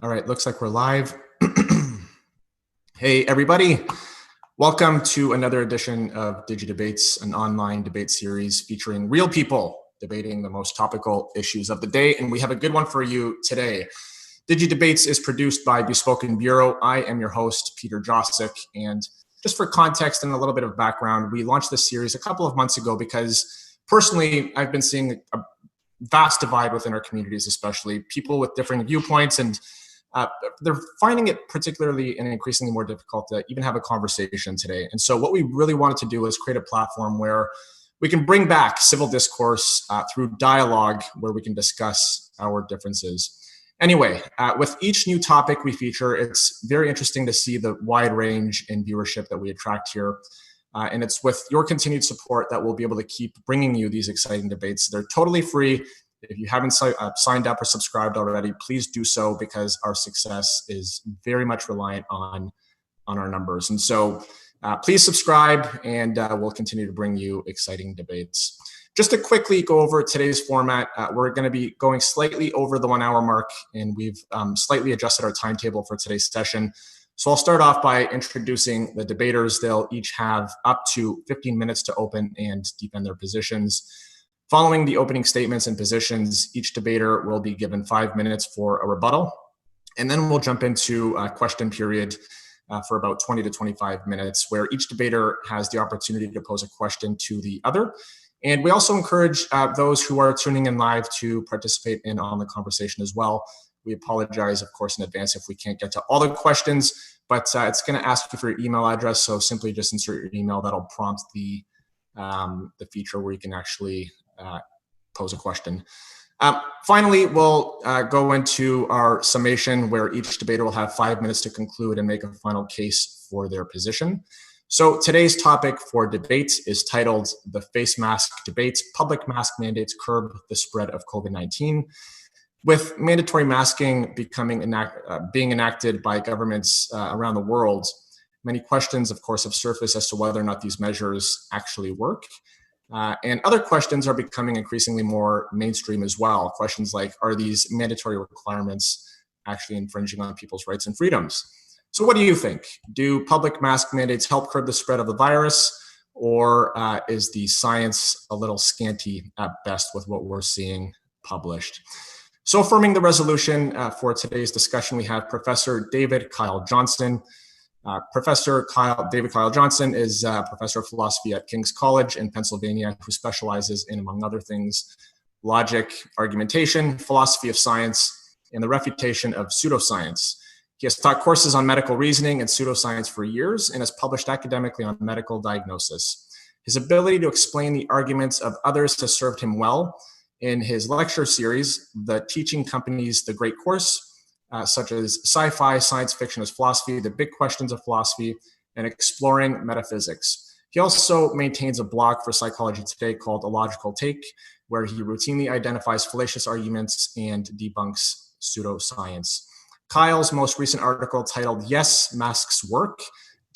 All right, looks like we're live. Hey, everybody. Welcome to another edition of DigiDebates, an online debate series featuring real people debating the most topical issues of the day. And we have a good one for you today. DigiDebates is produced by Bespoken Bureau. I am your host, Peter Josic. And just for context and a little bit of background, we launched this series a couple of months ago because personally, I've been seeing a vast divide within our communities, especially people with differing viewpoints, and they're finding it particularly and increasingly more difficult to even have a conversation today. And so what we really wanted to do is create a platform where we can bring back civil discourse through dialogue, where we can discuss our differences. Anyway, with each new topic we feature, it's very interesting to see the wide range in viewership that we attract here. And it's with your continued support that we'll be able to keep bringing you these exciting debates. They're totally free. If you haven't signed up or subscribed already, please do so, because our success is very much reliant on our numbers. And so please subscribe, and we'll continue to bring you exciting debates. Just to quickly go over today's format, we're going to be going slightly over the 1 hour mark, and we've slightly adjusted our timetable for today's session. So I'll start off by introducing the debaters. They'll each have up to 15 minutes to open and defend their positions. Following the opening statements and positions, each debater will be given 5 minutes for a rebuttal. And then we'll jump into a question period for about 20 to 25 minutes, where each debater has the opportunity to pose a question to the other. And we also encourage those who are tuning in live to participate on the conversation as well. We apologize, of course, in advance if we can't get to all the questions, but it's going to ask you for your email address. So simply just insert your email. That'll prompt the feature where you can actually pose a question. Finally, we'll go into our summation, where each debater will have 5 minutes to conclude and make a final case for their position. So today's topic for debate is titled "The Face Mask Debates: Public Mask Mandates Curb the Spread of COVID-19. With mandatory masking being enacted by governments around the world, many questions, of course, have surfaced as to whether or not these measures actually work. And other questions are becoming increasingly more mainstream as well. Questions like, are these mandatory requirements actually infringing on people's rights and freedoms? So what do you think? Do public mask mandates help curb the spread of the virus, or is the science a little scanty at best with what we're seeing published? So affirming the resolution for today's discussion, we have Professor David Kyle Johnston. Professor David Kyle Johnston is a professor of philosophy at King's College in Pennsylvania, who specializes in, among other things, logic, argumentation, philosophy of science, and the refutation of pseudoscience. He has taught courses on medical reasoning and pseudoscience for years and has published academically on medical diagnosis. His ability to explain the arguments of others has served him well in his lecture series, The Teaching Company's The Great Course, such as Sci-Fi, Science Fiction as Philosophy, The Big Questions of Philosophy, and Exploring Metaphysics. He also maintains a blog for Psychology Today called A Logical Take, where he routinely identifies fallacious arguments and debunks pseudoscience. Kyle's most recent article, titled "Yes, Masks Work: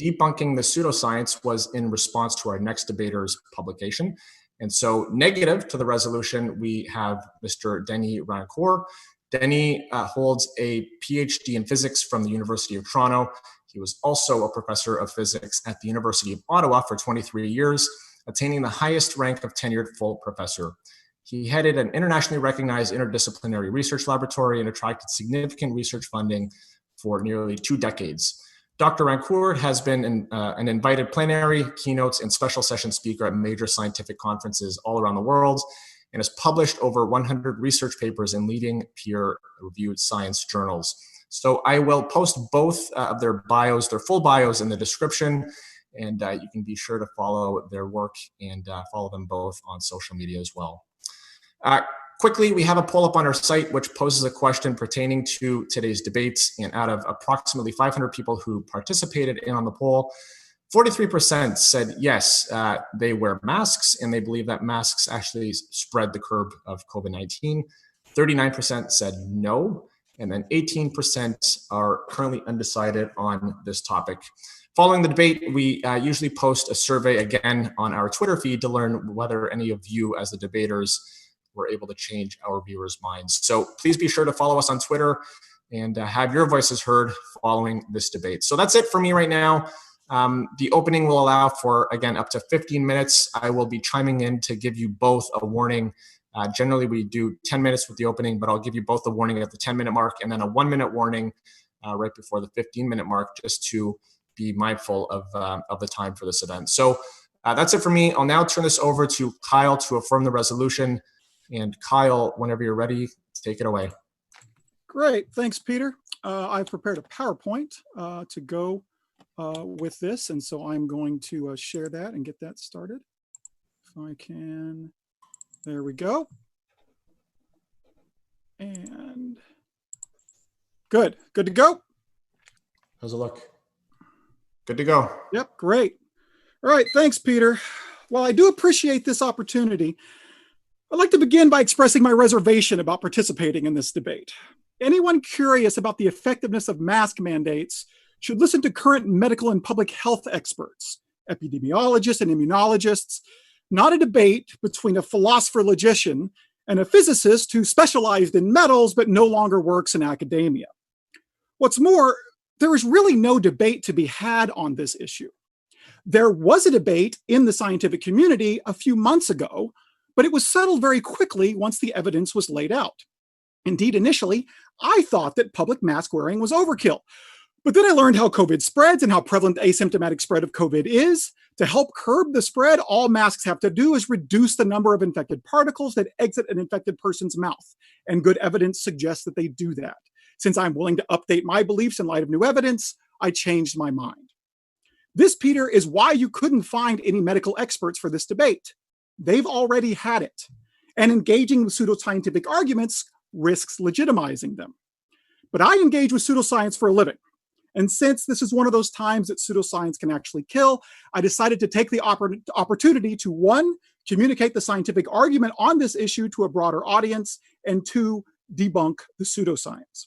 Debunking the Pseudoscience," was in response to our next debater's publication. And so, negative to the resolution, we have Mr. Denis Rancourt. Denis holds a PhD in physics from the University of Toronto. He was also a professor of physics at the University of Ottawa for 23 years, attaining the highest rank of tenured full professor. He headed an internationally recognized interdisciplinary research laboratory and attracted significant research funding for nearly 2 decades. Dr. Rancourt has been an invited plenary, keynotes, and special session speaker at major scientific conferences all around the world, and has published over 100 research papers in leading peer-reviewed science journals. So I will post both of their bios, their full bios, in the description, and you can be sure to follow their work and follow them both on social media as well. Quickly, we have a poll up on our site which poses a question pertaining to today's debates, and out of approximately 500 people who participated in on the poll, 43% said yes, they wear masks, and they believe that masks actually spread the curve of COVID-19. 39% said no, and then 18% are currently undecided on this topic. Following the debate, we usually post a survey again on our Twitter feed to learn whether any of you as the debaters were able to change our viewers' minds. So please be sure to follow us on Twitter. and have your voices heard following this debate. So that's it for me right now. The opening will allow for, again, up to 15 minutes. I will be chiming in to give you both a warning. Generally, we do 10 minutes with the opening, but I'll give you both a warning at the 10-minute mark and then a 1-minute warning right before the 15-minute mark, just to be mindful of the time for this event. So that's it for me. I'll now turn this over to Kyle to affirm the resolution. And Kyle, whenever you're ready, take it away. Great. Thanks, Peter. I've prepared a PowerPoint to go with this, and so I'm going to share that and get that started. If I can, there we go. And good to go. How's it look? Good to go. Yep, great. All right, thanks, Peter. While I do appreciate this opportunity, I'd like to begin by expressing my reservation about participating in this debate. Anyone curious about the effectiveness of mask mandates should listen to current medical and public health experts, epidemiologists and immunologists, not a debate between a philosopher-logician and a physicist who specialized in metals but no longer works in academia. What's more, there is really no debate to be had on this issue. There was a debate in the scientific community a few months ago, but it was settled very quickly once the evidence was laid out. Indeed, initially, I thought that public mask wearing was overkill. But then I learned how COVID spreads and how prevalent asymptomatic spread of COVID is. To help curb the spread, all masks have to do is reduce the number of infected particles that exit an infected person's mouth. And good evidence suggests that they do that. Since I'm willing to update my beliefs in light of new evidence, I changed my mind. This, Peter, is why you couldn't find any medical experts for this debate. They've already had it. And engaging with pseudoscientific arguments risks legitimizing them. But I engage with pseudoscience for a living. And since this is one of those times that pseudoscience can actually kill, I decided to take the opportunity to, one, communicate the scientific argument on this issue to a broader audience, and two, debunk the pseudoscience.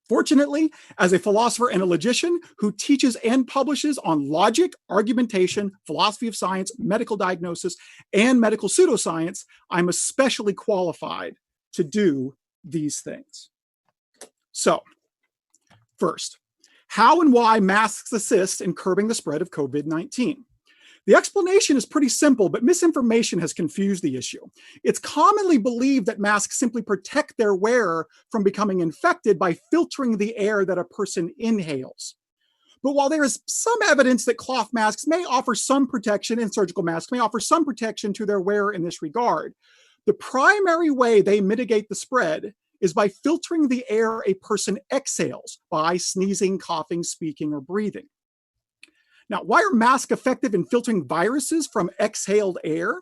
Fortunately, as a philosopher and a logician who teaches and publishes on logic, argumentation, philosophy of science, medical diagnosis, and medical pseudoscience, I'm especially qualified to do these things. So, first, how and why masks assist in curbing the spread of COVID-19. The explanation is pretty simple, but misinformation has confused the issue. It's commonly believed that masks simply protect their wearer from becoming infected by filtering the air that a person inhales. But while there is some evidence that cloth masks may offer some protection and surgical masks may offer some protection to their wearer in this regard, the primary way they mitigate the spread is by filtering the air a person exhales by sneezing, coughing, speaking, or breathing. Now, why are masks effective in filtering viruses from exhaled air?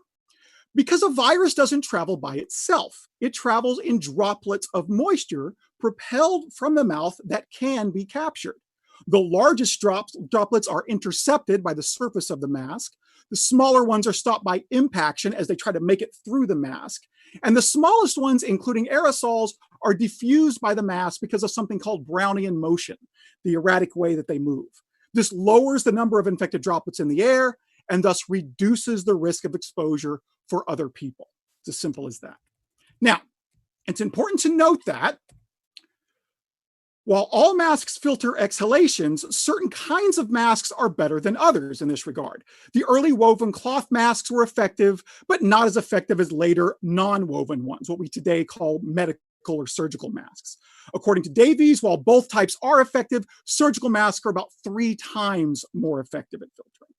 Because a virus doesn't travel by itself. It travels in droplets of moisture propelled from the mouth that can be captured. The largest droplets are intercepted by the surface of the mask. The smaller ones are stopped by impaction as they try to make it through the mask. And the smallest ones, including aerosols, are diffused by the mask because of something called Brownian motion, the erratic way that they move. This lowers the number of infected droplets in the air and thus reduces the risk of exposure for other people. It's as simple as that. Now, it's important to note that while all masks filter exhalations, certain kinds of masks are better than others in this regard. The early woven cloth masks were effective, but not as effective as later non-woven ones, what we today call medical or surgical masks. According to Davies, while both types are effective, surgical masks are about 3 times more effective at filtering.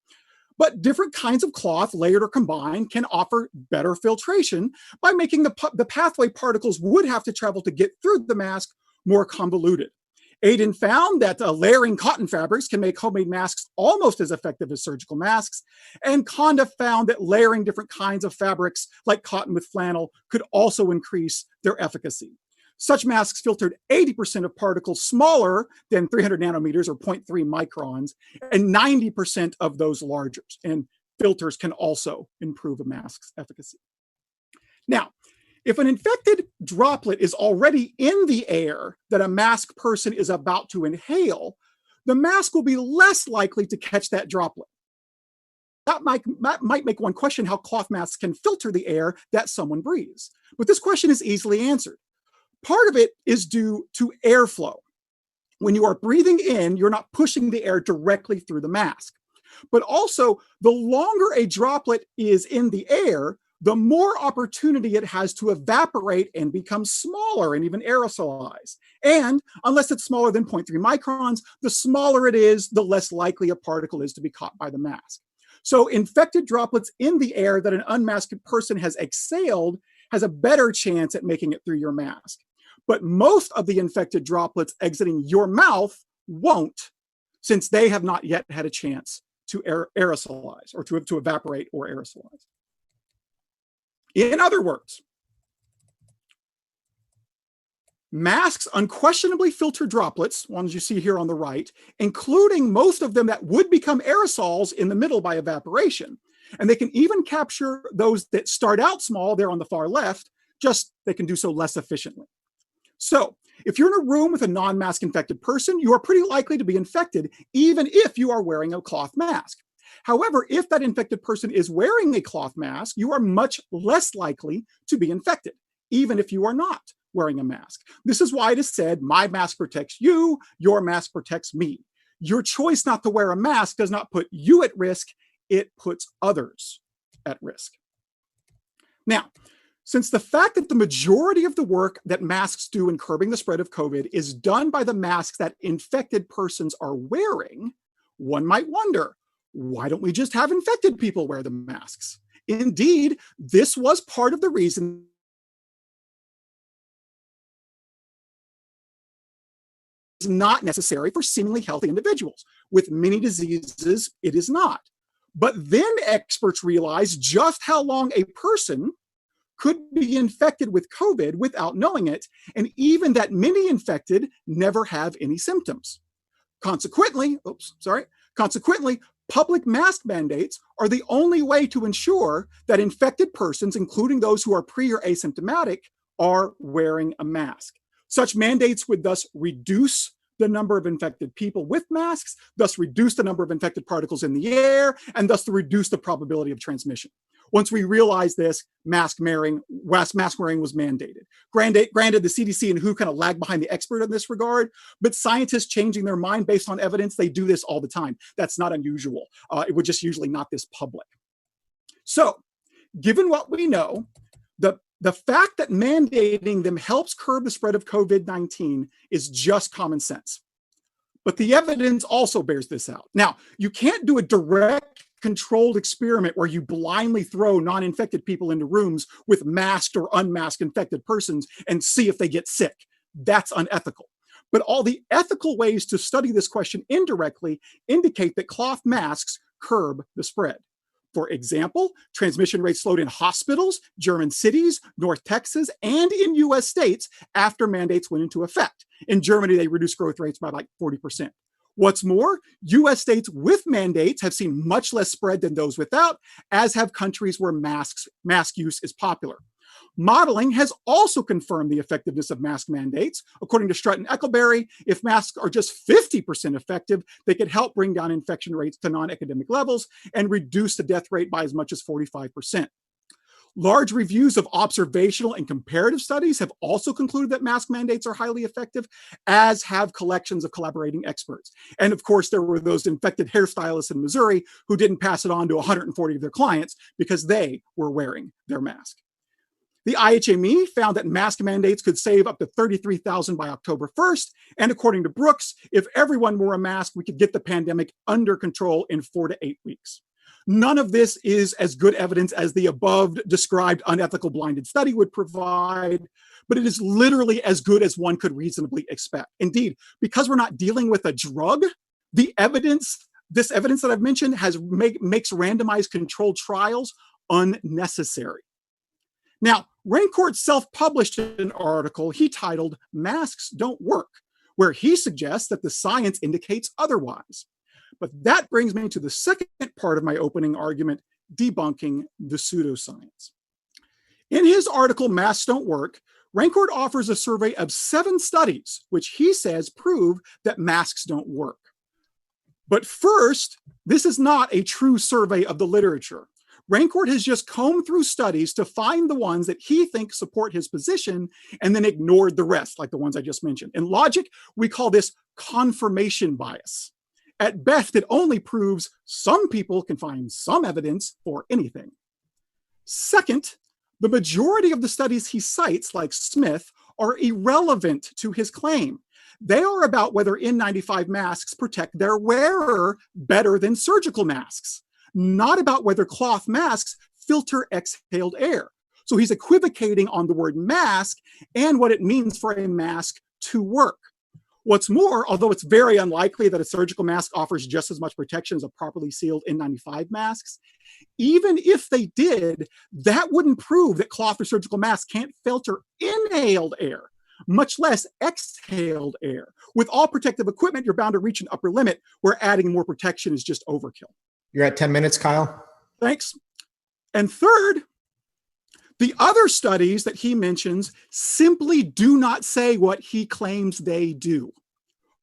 But different kinds of cloth, layered or combined, can offer better filtration by making the pathway particles would have to travel to get through the mask more convoluted. Aiden found that layering cotton fabrics can make homemade masks almost as effective as surgical masks, and Konda found that layering different kinds of fabrics like cotton with flannel could also increase their efficacy. Such masks filtered 80% of particles smaller than 300 nanometers or 0.3 microns, and 90% of those larger. And filters can also improve a mask's efficacy. Now, if an infected droplet is already in the air that a masked person is about to inhale, the mask will be less likely to catch that droplet. That might make one question how cloth masks can filter the air that someone breathes. But this question is easily answered. Part of it is due to airflow. When you are breathing in, you're not pushing the air directly through the mask. But also, the longer a droplet is in the air, the more opportunity it has to evaporate and become smaller and even aerosolize. And unless it's smaller than 0.3 microns, the smaller it is, the less likely a particle is to be caught by the mask. So infected droplets in the air that an unmasked person has exhaled has a better chance at making it through your mask. But most of the infected droplets exiting your mouth won't, since they have not yet had a chance to aerosolize or to evaporate or aerosolize. In other words, masks unquestionably filter droplets, ones you see here on the right, including most of them that would become aerosols in the middle by evaporation. And they can even capture those that start out small there on the far left, just they can do so less efficiently. So if you're in a room with a non-mask infected person, you are pretty likely to be infected, even if you are wearing a cloth mask. However, if that infected person is wearing a cloth mask, you are much less likely to be infected, even if you are not wearing a mask. This is why it is said, my mask protects you, your mask protects me. Your choice not to wear a mask does not put you at risk, it puts others at risk. Now, since the fact that the majority of the work that masks do in curbing the spread of COVID is done by the masks that infected persons are wearing, one might wonder, why don't we just have infected people wear the masks? Indeed, this was part of the reason it's not necessary for seemingly healthy individuals. With many diseases, it is not. But then experts realized just how long a person could be infected with COVID without knowing it, and even that many infected never have any symptoms. Consequently, public mask mandates are the only way to ensure that infected persons, including those who are pre or asymptomatic, are wearing a mask. Such mandates would thus reduce the number of infected people with masks, thus reduce the number of infected particles in the air, and thus to reduce the probability of transmission. Once we realized this, mask wearing was mandated. Granted, the CDC and WHO kind of lag behind the expert in this regard, but scientists changing their mind based on evidence, they do this all the time. That's not unusual. It would just usually not this public. So, given what we know, the fact that mandating them helps curb the spread of COVID-19 is just common sense. But the evidence also bears this out. Now, you can't do a direct controlled experiment where you blindly throw non-infected people into rooms with masked or unmasked infected persons and see if they get sick. That's unethical. But all the ethical ways to study this question indirectly indicate that cloth masks curb the spread. For example, transmission rates slowed in hospitals, German cities, North Texas, and in US states after mandates went into effect. In Germany, they reduced growth rates by like 40%. What's more, US states with mandates have seen much less spread than those without, as have countries where mask use is popular. Modeling has also confirmed the effectiveness of mask mandates. According to Strutt and Eckelberry, if masks are just 50% effective, they could help bring down infection rates to non-epidemic levels and reduce the death rate by as much as 45%. Large reviews of observational and comparative studies have also concluded that mask mandates are highly effective, as have collections of collaborating experts. And of course, there were those infected hairstylists in Missouri who didn't pass it on to 140 of their clients because they were wearing their mask. The IHME found that mask mandates could save up to 33,000 by October 1st. And according to Brooks, if everyone wore a mask, we could get the pandemic under control in 4 to 8 weeks. None of this is as good evidence as the above described unethical blinded study would provide, but it is literally as good as one could reasonably expect. Indeed, because we're not dealing with a drug, this evidence that I've mentioned makes randomized controlled trials unnecessary. Now, Rancourt self-published an article he titled "Masks Don't Work," where he suggests that the science indicates otherwise. But that brings me to the second part of my opening argument, debunking the pseudoscience. In his article, Masks Don't Work, Rancourt offers a survey of 7 studies, which he says prove that masks don't work. But first, this is not a true survey of the literature. Rancourt has just combed through studies to find the ones that he thinks support his position and then ignored the rest, like the ones I just mentioned. In logic, we call this confirmation bias. At best, it only proves some people can find some evidence for anything. Second, the majority of the studies he cites, like Smith, are irrelevant to his claim. They are about whether N95 masks protect their wearer better than surgical masks, not about whether cloth masks filter exhaled air. So he's equivocating on the word mask and what it means for a mask to work. What's more, although it's very unlikely that a surgical mask offers just as much protection as a properly sealed N95 masks, even if they did, that wouldn't prove that cloth or surgical masks can't filter inhaled air, much less exhaled air. With all protective equipment, you're bound to reach an upper limit where adding more protection is just overkill. You're at 10 minutes, Kyle. Thanks. And third, the other studies that he mentions simply do not say what he claims they do.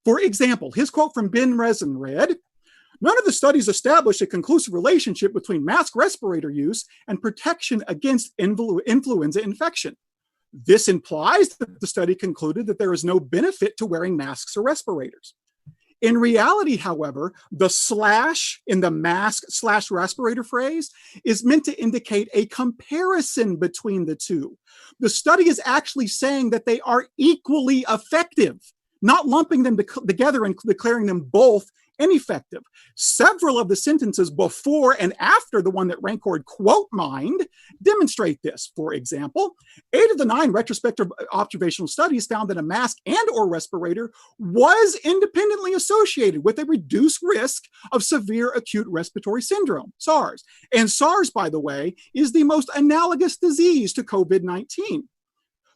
For example, his quote from Ben Resin read, "None of the studies establish a conclusive relationship between mask respirator use and protection against influenza infection. This implies that the study concluded that there is no benefit to wearing masks or respirators." In reality, however, the slash in the mask/respirator phrase is meant to indicate a comparison between the two. The study is actually saying that they are equally effective, not lumping them together and declaring them both ineffective. Several of the sentences before and after the one that Rancourt quote mined demonstrate this. For example, 8 of the 9 retrospective observational studies found that a mask and or respirator was independently associated with a reduced risk of severe acute respiratory syndrome, SARS. And SARS, by the way, is the most analogous disease to COVID-19.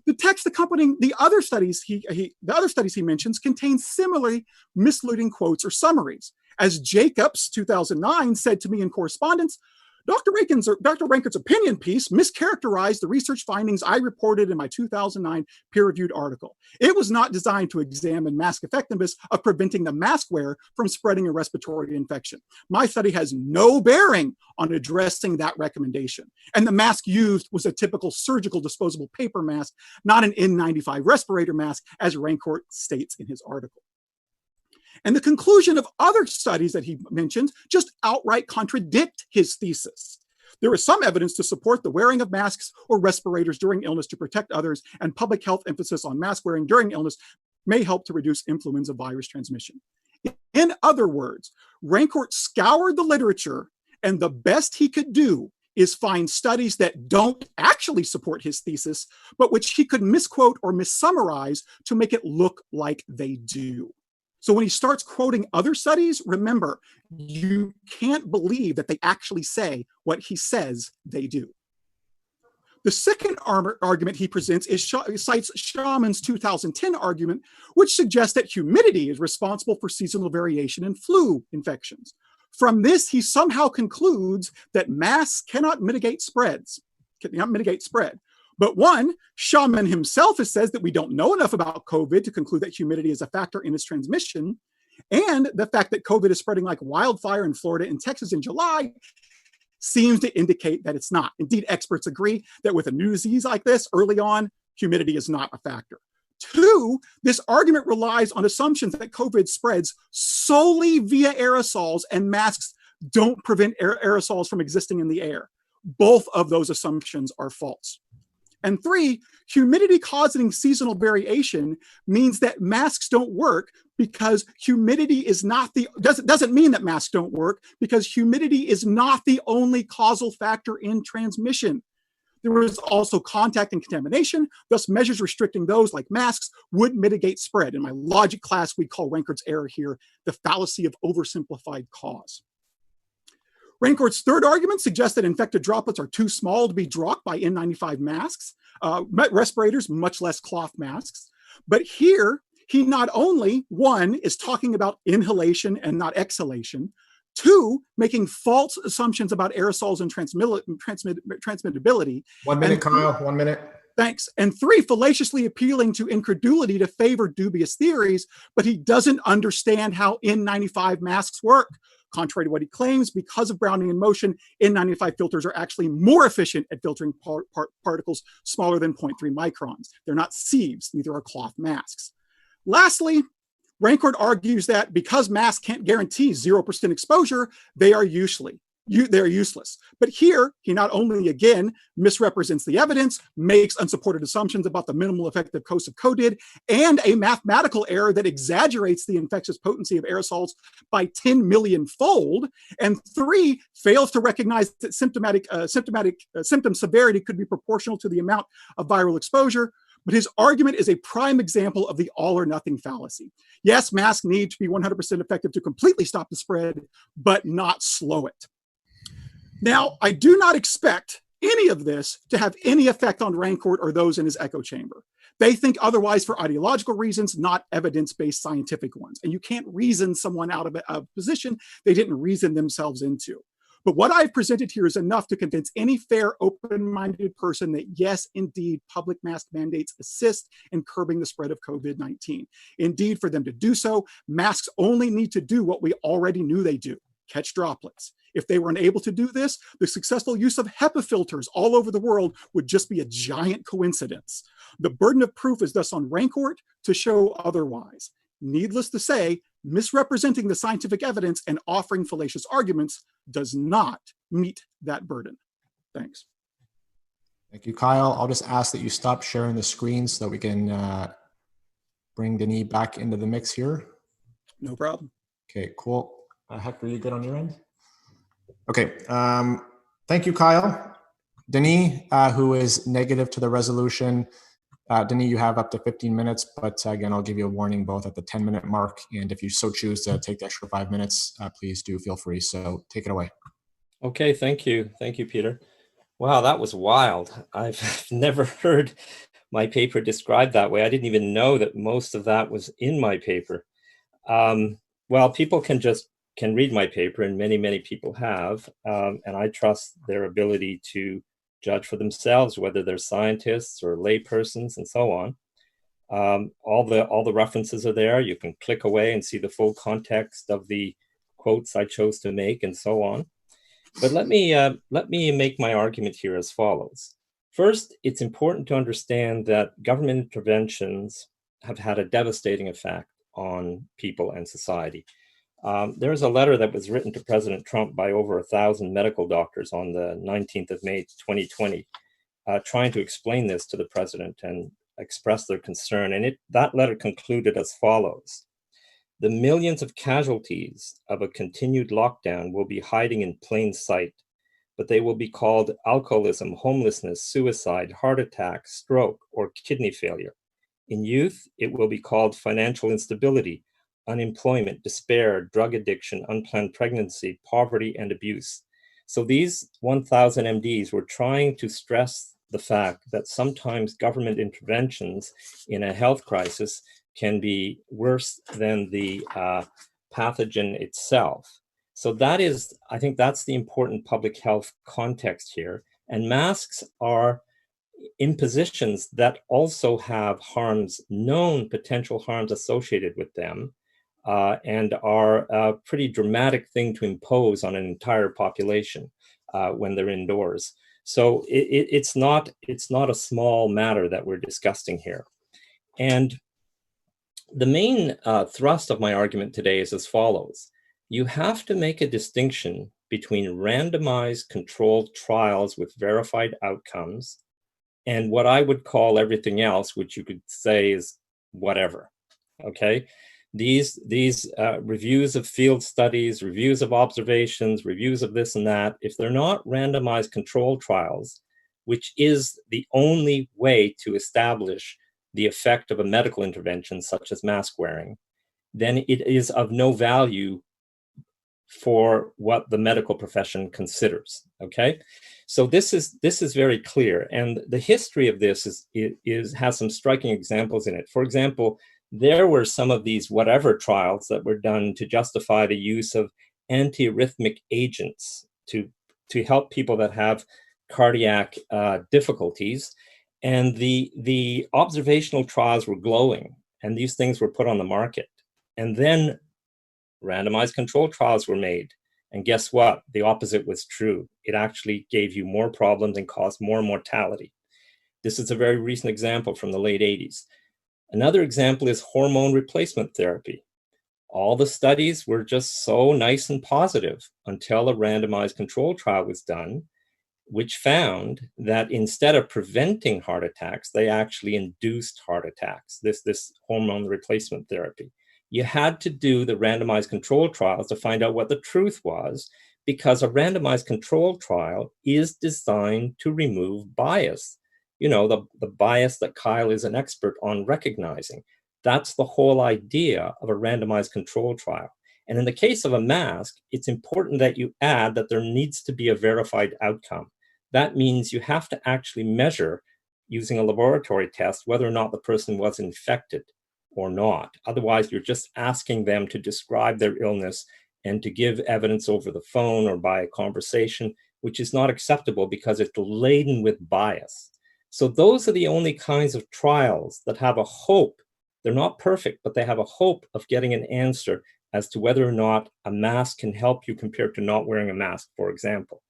The text accompanying the other studies he mentions contain similarly misleading quotes or summaries. As Jacobs, 2009, said to me in correspondence, Dr. Rancourt's opinion piece mischaracterized the research findings I reported in my 2009 peer-reviewed article. It was not designed to examine mask effectiveness of preventing the mask wearer from spreading a respiratory infection. My study has no bearing on addressing that recommendation. And the mask used was a typical surgical disposable paper mask, not an N95 respirator mask, as Rancourt states in his article. And the conclusion of other studies that he mentioned just outright contradict his thesis. There is some evidence to support the wearing of masks or respirators during illness to protect others, and public health emphasis on mask wearing during illness may help to reduce influenza virus transmission. In other words, Rancourt scoured the literature, and the best he could do is find studies that don't actually support his thesis, but which he could misquote or missummarize to make it look like they do. So when he starts quoting other studies, remember, you can't believe that they actually say what he says they do. The second argument he presents cites Schauman's 2010 argument, which suggests that humidity is responsible for seasonal variation in flu infections. From this, he somehow concludes that masks cannot mitigate spread. But one, Schauman himself says that we don't know enough about COVID to conclude that humidity is a factor in its transmission. And the fact that COVID is spreading like wildfire in Florida and Texas in July seems to indicate that it's not. Indeed, experts agree that with a new disease like this early on, humidity is not a factor. Two, this argument relies on assumptions that COVID spreads solely via aerosols and masks don't prevent aerosols from existing in the air. Both of those assumptions are false. And three, humidity causing seasonal variation means that masks don't work because humidity is not doesn't mean that masks don't work because humidity is not the only causal factor in transmission. There is also contact and contamination, thus measures restricting those like masks would mitigate spread. In my logic class, we call Rancourt's error here the fallacy of oversimplified cause. Rancourt's third argument suggests that infected droplets are too small to be dropped by N95 masks, respirators, much less cloth masks. But here, he not only, one, is talking about inhalation and not exhalation, two, making false assumptions about aerosols and transmittability. 1 minute, Kyle, 1 minute. Thanks. And three, fallaciously appealing to incredulity to favor dubious theories, but he doesn't understand how N95 masks work. Contrary to what he claims, because of Brownian motion, N95 filters are actually more efficient at filtering particles smaller than 0.3 microns. They're not sieves, neither are cloth masks. Lastly, Rancourt argues that because masks can't guarantee 0% exposure, they are useless. But here, he not only, again, misrepresents the evidence, makes unsupported assumptions about the minimal effect of COVID, and a mathematical error that exaggerates the infectious potency of aerosols by 10 million fold, and 3, fails to recognize that symptom severity could be proportional to the amount of viral exposure. But his argument is a prime example of the all or nothing fallacy. Yes, masks need to be 100% effective to completely stop the spread, but not slow it. Now, I do not expect any of this to have any effect on Rancourt or those in his echo chamber. They think otherwise for ideological reasons, not evidence-based scientific ones. And you can't reason someone out of a position they didn't reason themselves into. But what I've presented here is enough to convince any fair, open-minded person that yes, indeed, public mask mandates assist in curbing the spread of COVID-19. Indeed, for them to do so, masks only need to do what we already knew they do: catch droplets. If they were unable to do this, the successful use of HEPA filters all over the world would just be a giant coincidence. The burden of proof is thus on Rancourt to show otherwise. Needless to say, misrepresenting the scientific evidence and offering fallacious arguments does not meet that burden. Thanks. Thank you, Kyle. I'll just ask that you stop sharing the screen so that we can bring Denis back into the mix here. No problem. Okay, cool. Hector, you good on your end? Okay, thank you, Kyle. Denis, who is negative to the resolution. Denis, you have up to 15 minutes, but again, I'll give you a warning both at the 10-minute mark, and if you so choose to take the extra 5 minutes, please do feel free. So take it away. Okay, thank you. Thank you, Peter. Wow, that was wild. I've never heard my paper described that way. I didn't even know that most of that was in my paper. Well, people can read my paper, and many people have, and I trust their ability to judge for themselves, whether they're scientists or laypersons and so on. All the references are there. You can click away and see the full context of the quotes I chose to make and so on. But let me make my argument here as follows. First, it's important to understand that government interventions have had a devastating effect on people and society. There's a letter that was written to President Trump by over 1,000 medical doctors on the 19th of May, 2020, trying to explain this to the president and express their concern. And that letter concluded as follows: the millions of casualties of a continued lockdown will be hiding in plain sight, but they will be called alcoholism, homelessness, suicide, heart attack, stroke, or kidney failure. In youth, it will be called financial instability, unemployment, despair, drug addiction, unplanned pregnancy, poverty, and abuse. So these 1,000 MDs were trying to stress the fact that sometimes government interventions in a health crisis can be worse than the pathogen itself. So I think that's the important public health context here. And masks are impositions that also have known potential harms associated with them, and are a pretty dramatic thing to impose on an entire population when they're indoors. So it's not a small matter that we're discussing here. And the main thrust of my argument today is as follows. You have to make a distinction between randomized controlled trials with verified outcomes and what I would call everything else, which you could say is whatever, okay? These reviews of field studies, reviews of observations, reviews of this and that, if they're not randomized controlled trials, which is the only way to establish the effect of a medical intervention such as mask wearing, then it is of no value for what the medical profession considers, okay? So this is very clear, and the history of this has some striking examples in it. For example, there were some of these whatever trials that were done to justify the use of antiarrhythmic agents to help people that have cardiac difficulties, and the observational trials were glowing, and these things were put on the market, and then randomized controlled trials were made, And guess what? The opposite was true. It actually gave you more problems and caused more mortality. This is a very recent example from the late 80s. Another example is hormone replacement therapy. All the studies were just so nice and positive until a randomized control trial was done, which found that instead of preventing heart attacks, they actually induced heart attacks, this hormone replacement therapy. You had to do the randomized control trials to find out what the truth was, because a randomized control trial is designed to remove bias. You know, the bias that Kyle is an expert on recognizing. That's the whole idea of a randomized control trial. And in the case of a mask, it's important that you add that there needs to be a verified outcome. That means you have to actually measure using a laboratory test whether or not the person was infected or not. Otherwise, you're just asking them to describe their illness and to give evidence over the phone or by a conversation, which is not acceptable because it's laden with bias. So those are the only kinds of trials that have a hope. They're not perfect, but they have a hope of getting an answer as to whether or not a mask can help you compared to not wearing a mask, for example.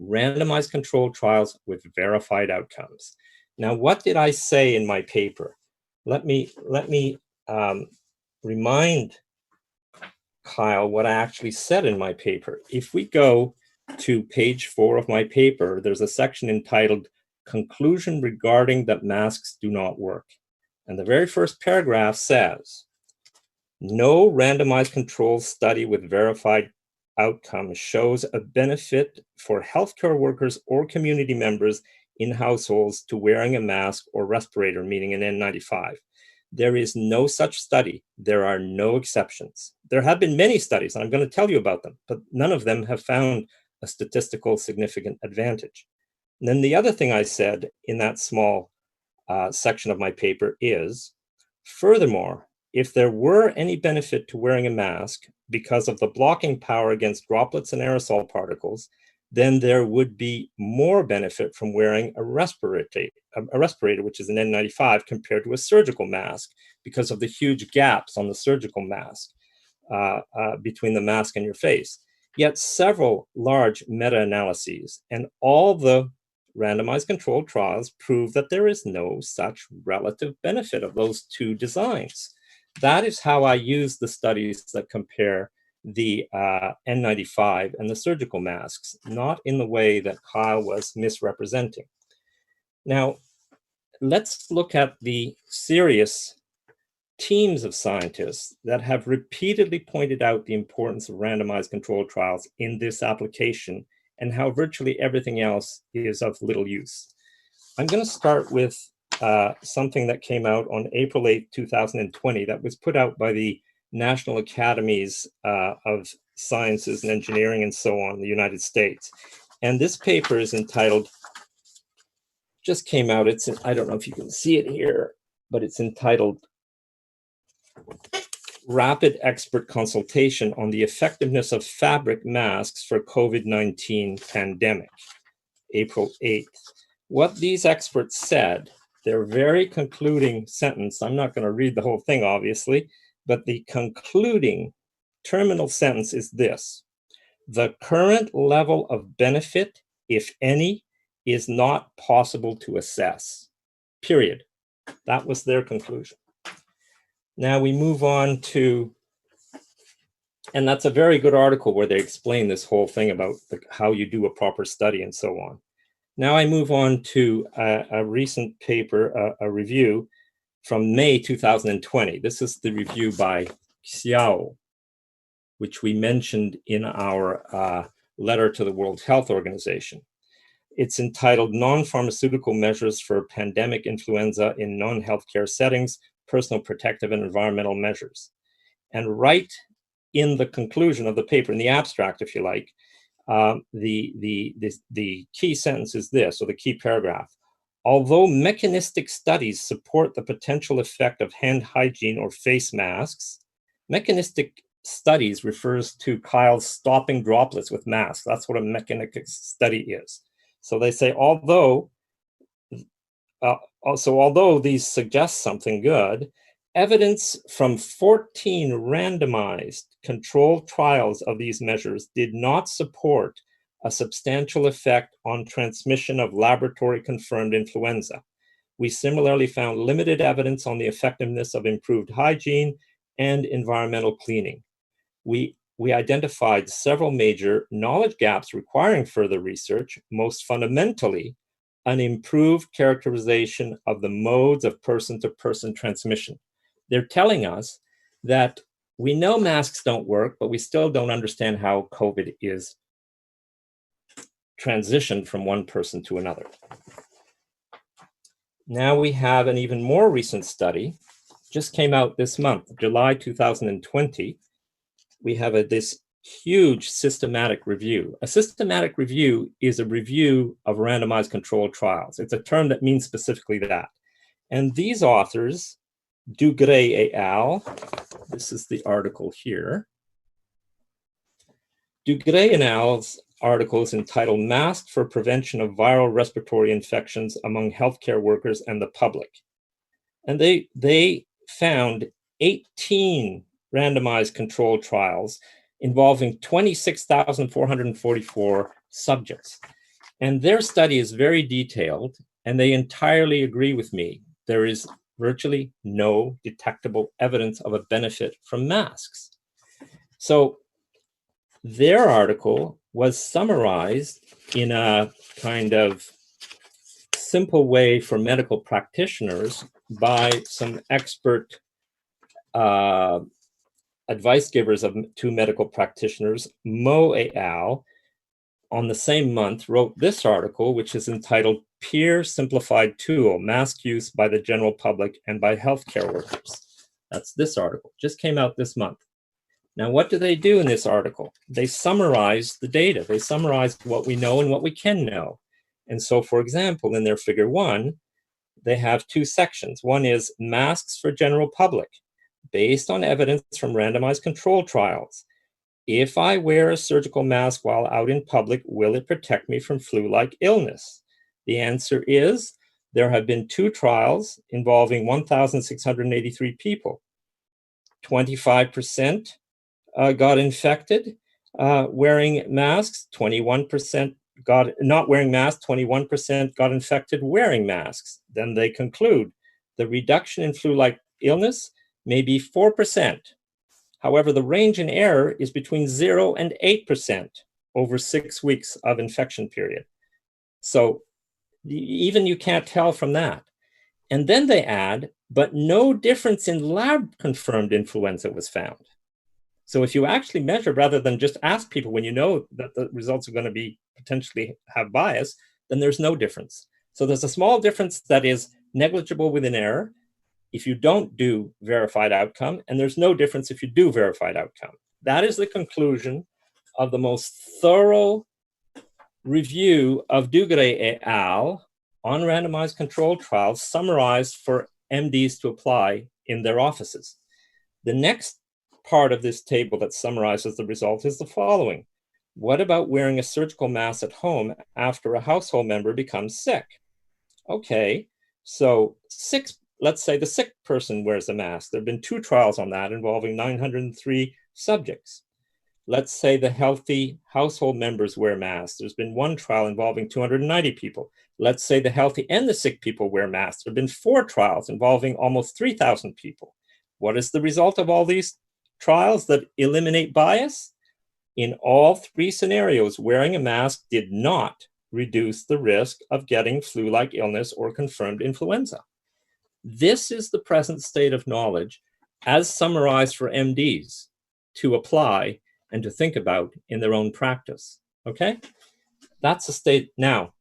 Randomized controlled trials with verified outcomes. Now, what did I say in my paper? Let me remind Kyle what I actually said in my paper. If we go to page 4 of my paper, there's a section entitled Conclusion Regarding that Masks Do Not Work. And the very first paragraph says, no randomized controlled study with verified outcomes shows a benefit for healthcare workers or community members in households to wearing a mask or respirator, meaning an N95. There is no such study. There are no exceptions. There have been many studies, and I'm going to tell you about them, but none of them have found a statistical significant advantage. And then the other thing I said in that small section of my paper is, furthermore, if there were any benefit to wearing a mask because of the blocking power against droplets and aerosol particles, then there would be more benefit from wearing a respirator, which is an N95, compared to a surgical mask because of the huge gaps on the surgical mask between the mask and your face. Yet several large meta-analyses and all the randomized controlled trials prove that there is no such relative benefit of those two designs. That is how I use the studies that compare the N95 and the surgical masks, not in the way that Kyle was misrepresenting. Now, let's look at the serious teams of scientists that have repeatedly pointed out the importance of randomized controlled trials in this application and how virtually everything else is of little use. I'm going to start with something that came out on April 8, 2020, that was put out by the National Academies of Sciences and Engineering and so on in the United States. And this paper is entitled, just came out, I don't know if you can see it here, but it's entitled Rapid Expert Consultation on the Effectiveness of Fabric Masks for COVID-19 Pandemic, April 8th. What these experts said, their very concluding sentence, I'm not going to read the whole thing, obviously, but the concluding terminal sentence is this: the current level of benefit, if any, is not possible to assess, period. That was their conclusion. Now we move on to, and that's a very good article where they explain this whole thing about how you do a proper study and so on. Now I move on to a recent paper, a review from May 2020. This is the review by Xiao, which we mentioned in our letter to the World Health Organization. It's entitled Non-Pharmaceutical Measures for Pandemic Influenza in Non-Healthcare Settings, Personal Protective and Environmental Measures. And right in the conclusion of the paper, in the abstract, if you like, the key sentence is this, or the key paragraph. Although mechanistic studies support the potential effect of hand hygiene or face masks, mechanistic studies refers to Kyle's stopping droplets with masks. That's what a mechanistic study is. So they say, although these suggest something good, evidence from 14 randomized controlled trials of these measures did not support a substantial effect on transmission of laboratory-confirmed influenza. We similarly found limited evidence on the effectiveness of improved hygiene and environmental cleaning. We identified several major knowledge gaps requiring further research, most fundamentally, an improved characterization of the modes of person-to-person transmission. They're telling us that we know masks don't work, but we still don't understand how COVID is transitioned from one person to another. Now we have an even more recent study, just came out this month, July 2020. We have this huge systematic review. A systematic review is a review of randomized controlled trials. It's a term that means specifically that. And these authors, Dugre et al., this is the article here. Dugre et al.'s article is entitled Masks for Prevention of Viral Respiratory Infections Among Healthcare Workers and the Public. And they found 18 randomized controlled trials involving 26,444 subjects. And their study is very detailed, and they entirely agree with me. There is virtually no detectable evidence of a benefit from masks. So their article was summarized in a kind of simple way for medical practitioners by some expert advice givers to medical practitioners. Mo et al. On the same month wrote this article, which is entitled Peer Simplified Tool, Mask Use by the General Public and by Healthcare Workers. That's this article, just came out this month. Now, what do they do in this article? They summarize the data. They summarize what we know and what we can know. And so, for example, in their figure 1, they have 2 sections. One is masks for general public, based on evidence from randomized control trials. If I wear a surgical mask while out in public, will it protect me from flu-like illness? The answer is there have been 2 trials involving 1,683 people. 25% got infected wearing masks, 21% got not wearing masks, 21% got infected wearing masks. Then they conclude the reduction in flu-like illness may be 4%. However, the range in error is between 0 and 8% over 6 weeks of infection period. So even you can't tell from that. And then they add, but no difference in lab-confirmed influenza was found. So if you actually measure, rather than just ask people when you know that the results are going to be potentially have bias, then there's no difference. So there's a small difference that is negligible within error if you don't do verified outcome, and there's no difference if you do verified outcome. That is the conclusion of the most thorough review of Dugre et al. On randomized controlled trials summarized for MDs to apply in their offices. The next part of this table that summarizes the result is the following. What about wearing a surgical mask at home after a household member becomes sick? Okay, so let's say the sick person wears a mask. There have been 2 trials on that involving 903 subjects. Let's say the healthy household members wear masks. There's been 1 trial involving 290 people. Let's say the healthy and the sick people wear masks. There have been 4 trials involving almost 3,000 people. What is the result of all these trials that eliminate bias? In all 3 scenarios, wearing a mask did not reduce the risk of getting flu-like illness or confirmed influenza. This is the present state of knowledge as summarized for MDs to apply and to think about in their own practice, okay? That's the state now.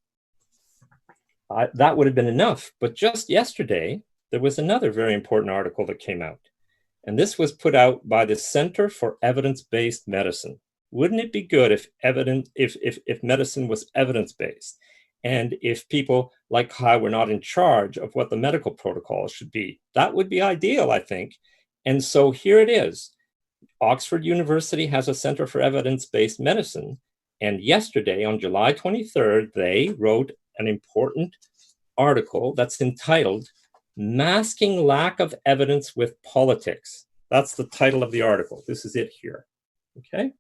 That would have been enough, but just yesterday, there was another very important article that came out. And this was put out by the Center for Evidence-Based Medicine. Wouldn't it be good if medicine was evidence-based? And if people like Kai were not in charge of what the medical protocols should be? That would be ideal, I think. And so here it is. Oxford University has a Center for Evidence-Based Medicine. And yesterday, on July 23rd, they wrote an important article that's entitled Masking Lack of Evidence with Politics. That's the title of the article. This is it here. Okay.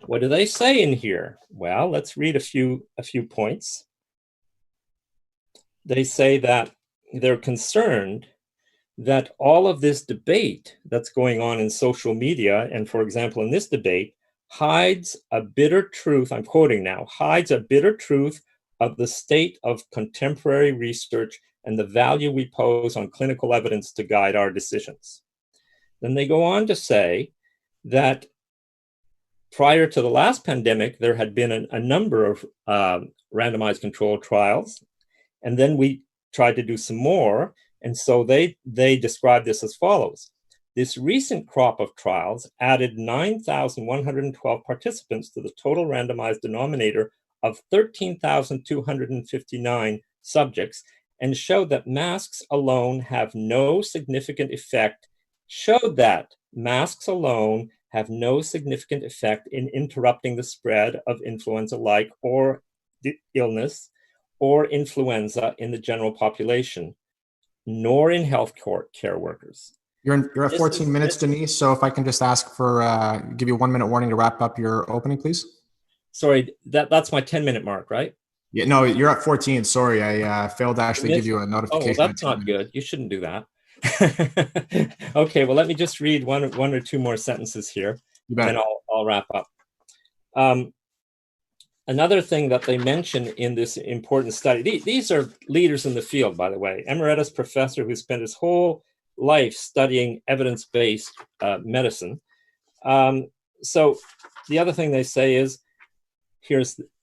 What do they say in here? Well, let's read a few points. They say that they're concerned that all of this debate that's going on in social media, and for example, in this debate, hides a bitter truth, I'm quoting now, hides a bitter truth of the state of contemporary research and the value we pose on clinical evidence to guide our decisions. Then they go on to say that prior to the last pandemic, there had been a number of randomized controlled trials, and then we tried to do some more. And so they describe this as follows. This recent crop of trials added 9,112 participants to the total randomized denominator of 13,259 subjects and showed that masks alone have no significant effect, in interrupting the spread of influenza-like or illness or influenza in the general population, nor in health care workers. You're at 14 minutes, Denise. So if I can just ask for, give you a 1 minute warning to wrap up your opening, please. Sorry, that's my 10-minute mark, right? Yeah, no, you're at 14. Sorry, I failed to actually give you a notification. Oh, well, that's not good. You shouldn't do that. Okay, well, let me just read one or two more sentences here, and then I'll wrap up. Another thing that they mention in this important study, these are leaders in the field, by the way, emeritus professor who spent his whole life studying evidence-based medicine. So the other thing they say is,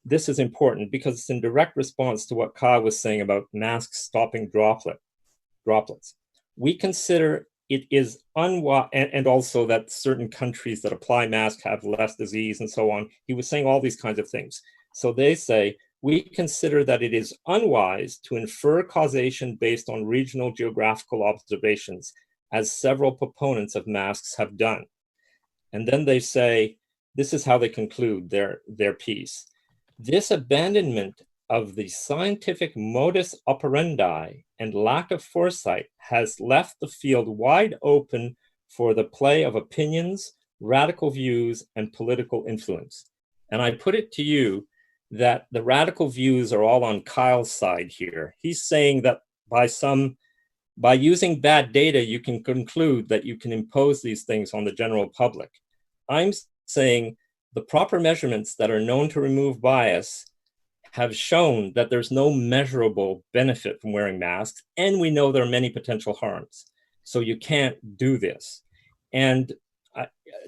this is important because it's in direct response to what Kyle was saying about masks stopping droplets. We consider it is unwise, and also that certain countries that apply masks have less disease and so on. He was saying all these kinds of things. So they say, we consider that it is unwise to infer causation based on regional geographical observations, as several proponents of masks have done. And then they say, this is how they conclude their piece. This abandonment of the scientific modus operandi and lack of foresight has left the field wide open for the play of opinions, radical views, and political influence. And I put it to you that the radical views are all on Kyle's side here. He's saying that by using bad data, you can conclude that you can impose these things on the general public. I'm saying the proper measurements that are known to remove bias have shown that there's no measurable benefit from wearing masks, and we know there are many potential harms. So you can't do this. And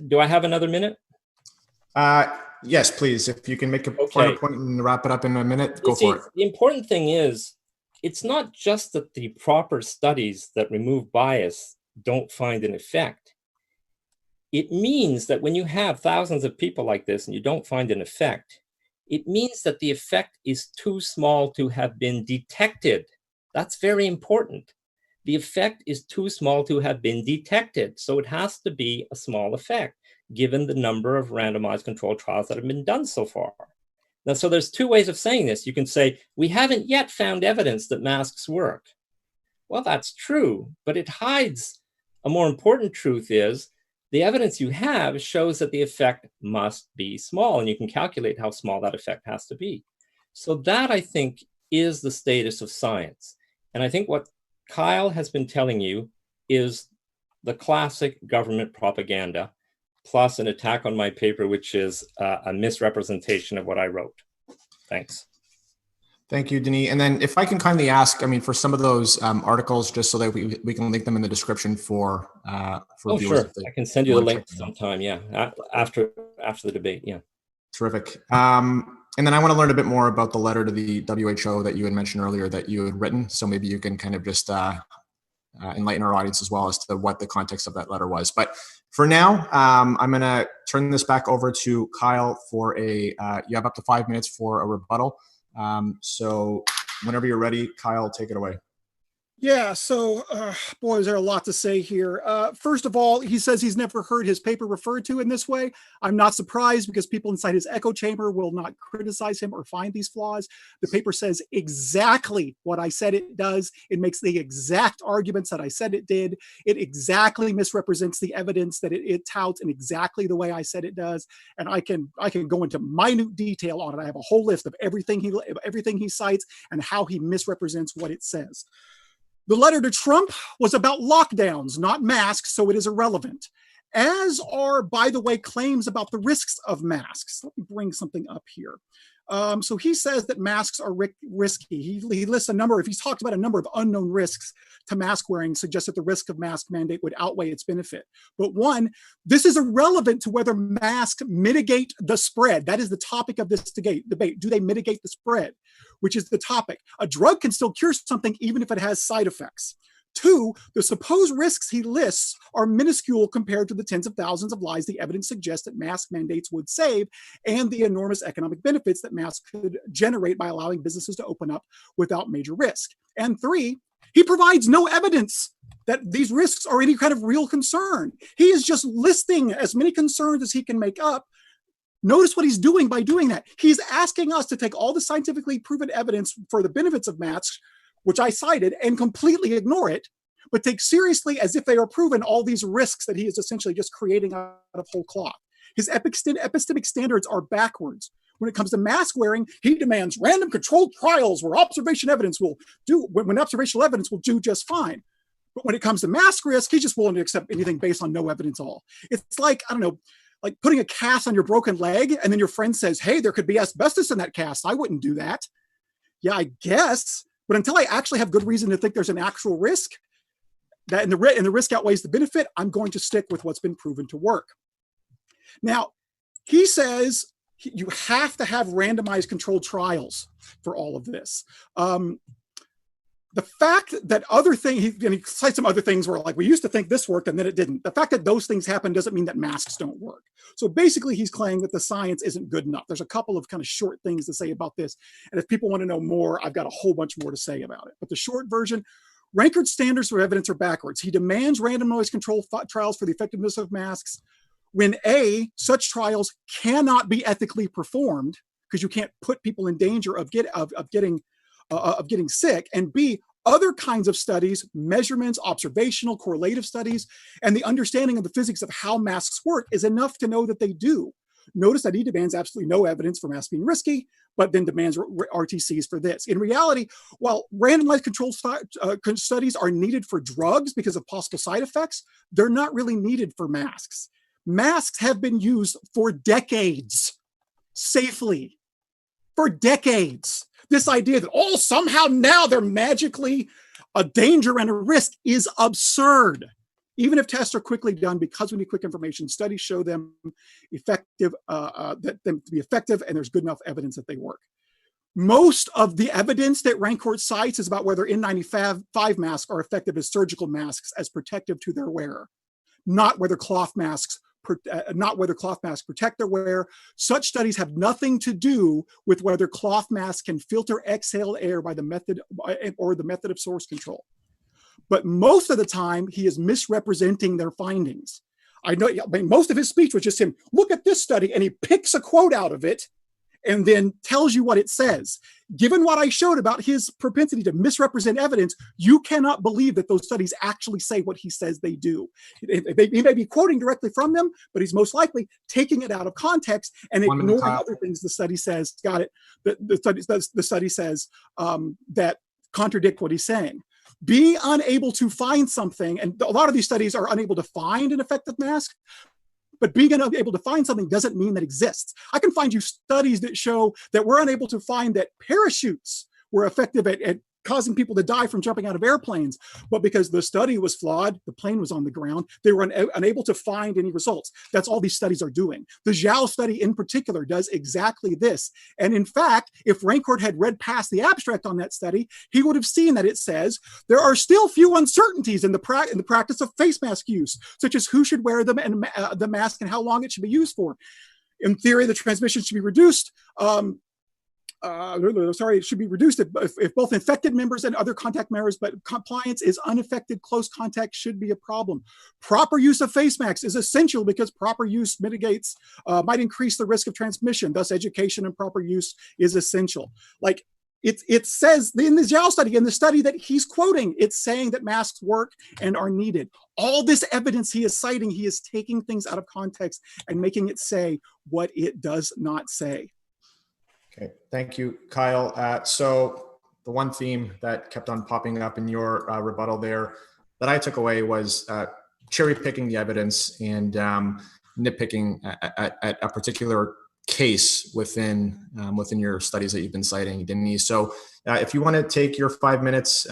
do I have another minute? Yes, please. If you can make a final point and wrap it up in a minute, go for it. The important thing is, it's not just that the proper studies that remove bias don't find an effect. It means that when you have thousands of people like this and you don't find an effect, it means that the effect is too small to have been detected. That's very important. The effect is too small to have been detected. So it has to be a small effect, given the number of randomized controlled trials that have been done so far. Now, so there's two ways of saying this. You can say, we haven't yet found evidence that masks work. Well, that's true, but it hides a more important truth is, the evidence you have shows that the effect must be small, and you can calculate how small that effect has to be. So that, I think, is the status of science. And I think what Kyle has been telling you is the classic government propaganda, plus an attack on my paper, which is a misrepresentation of what I wrote. Thanks. Thank you, Denis. And then if I can kindly ask, I mean, for some of those articles, just so that we can link them in the description for oh, viewers. Sure. I can send you the link sometime, yeah, after the debate, yeah. Terrific. And then I want to learn a bit more about the letter to the WHO that you had mentioned earlier that you had written. So maybe you can kind of just enlighten our audience as well as to what the context of that letter was. But for now, I'm going to turn this back over to Kyle for you have up to 5 minutes for a rebuttal. So whenever you're ready, Kyle, take it away. Yeah, so boy, is there a lot to say here. First of all, he says he's never heard his paper referred to in this way. I'm not surprised because people inside his echo chamber will not criticize him or find these flaws. The paper says exactly what I said it does. It makes the exact arguments that I said it did. It exactly misrepresents the evidence that it touts in exactly the way I said it does. And I can go into minute detail on it. I have a whole list of everything he cites and how he misrepresents what it says. The letter to Trump was about lockdowns, not masks, so it is irrelevant. As are, by the way, claims about the risks of masks. Let me bring something up here. So he says that masks are risky. He lists a number, if he's talked about a number of unknown risks to mask wearing, suggests that the risk of mask mandate would outweigh its benefit. But one, this is irrelevant to whether masks mitigate the spread. That is the topic of this debate. Do they mitigate the spread? Which is the topic. A drug can still cure something even if it has side effects. Two, the supposed risks he lists are minuscule compared to the tens of thousands of lives the evidence suggests that mask mandates would save and the enormous economic benefits that masks could generate by allowing businesses to open up without major risk. And three, he provides no evidence that these risks are any kind of real concern. He is just listing as many concerns as he can make up. Notice what he's doing by doing that. He's asking us to take all the scientifically proven evidence for the benefits of masks, which I cited, and completely ignore it, but take seriously as if they are proven all these risks that he is essentially just creating out of whole cloth. His epistemic standards are backwards. When it comes to mask wearing, he demands random controlled trials where observational evidence will do just fine. But when it comes to mask risk, he's just willing to accept anything based on no evidence at all. It's like, I don't know, like putting a cast on your broken leg, and then your friend says, hey, there could be asbestos in that cast. I wouldn't do that. Yeah, I guess. But until I actually have good reason to think there's an actual risk, that and the risk outweighs the benefit, I'm going to stick with what's been proven to work. Now, he says you have to have randomized controlled trials for all of this. The fact that he cites some other things where like we used to think this worked and then it didn't. The fact that those things happen doesn't mean that masks don't work. So basically he's claiming that the science isn't good enough. There's a couple of kind of short things to say about this. And if people want to know more, I've got a whole bunch more to say about it. But the short version, Rankert's standards for evidence are backwards. He demands randomized controlled trials for the effectiveness of masks when A, such trials cannot be ethically performed because you can't put people in danger of getting sick, and B, other kinds of studies, measurements, observational, correlative studies, and the understanding of the physics of how masks work is enough to know that they do. Notice that he demands absolutely no evidence for masks being risky, but then demands RTCs for this. In reality, while randomized controlled studies are needed for drugs because of possible side effects, they're not really needed for masks. Masks have been used for decades, safely, for decades. This idea that, somehow now they're magically a danger and a risk is absurd. Even if tests are quickly done, because we need quick information, studies show them effective, them to be effective, and there's good enough evidence that they work. Most of the evidence that Rankort cites is about whether N95 masks are effective as surgical masks as protective to their wearer, not whether cloth masks protect their wearer. Such studies have nothing to do with whether cloth masks can filter exhaled air by the method of source control. But most of the time, he is misrepresenting their findings. Most of his speech was just him, look at this study, and he picks a quote out of it and then tells you what it says. Given what I showed about his propensity to misrepresent evidence, you cannot believe that those studies actually say what he says they do. He may be quoting directly from them, but he's most likely taking it out of context and ignoring other things the study says. Got it. The study says that contradict what he's saying. Be unable to find something, and a lot of these studies are unable to find an effective mask, but being unable to find something doesn't mean that exists. I can find you studies that show that we're unable to find that parachutes were effective at causing people to die from jumping out of airplanes. But because the study was flawed, the plane was on the ground, they were unable to find any results. That's all these studies are doing. The Zhao study in particular does exactly this. And in fact, if Rankort had read past the abstract on that study, he would have seen that it says there are still few uncertainties in the practice of face mask use, such as who should wear them and the mask and how long it should be used for. In theory, the transmission should be reduced. it should be reduced if both infected members and other contact members, but compliance is unaffected. Close contact should be a problem. Proper use of face masks is essential because proper use might increase the risk of transmission. Thus, education and proper use is essential. Like it says in the Zhao study, in the study that he's quoting, it's saying that masks work and are needed. All this evidence he is citing, he is taking things out of context and making it say what it does not say. Okay, thank you, Kyle. So the one theme that kept on popping up in your rebuttal there that I took away was cherry picking the evidence and nitpicking at a particular case within your studies that you've been citing, Denise. So if you want to take your 5 minutes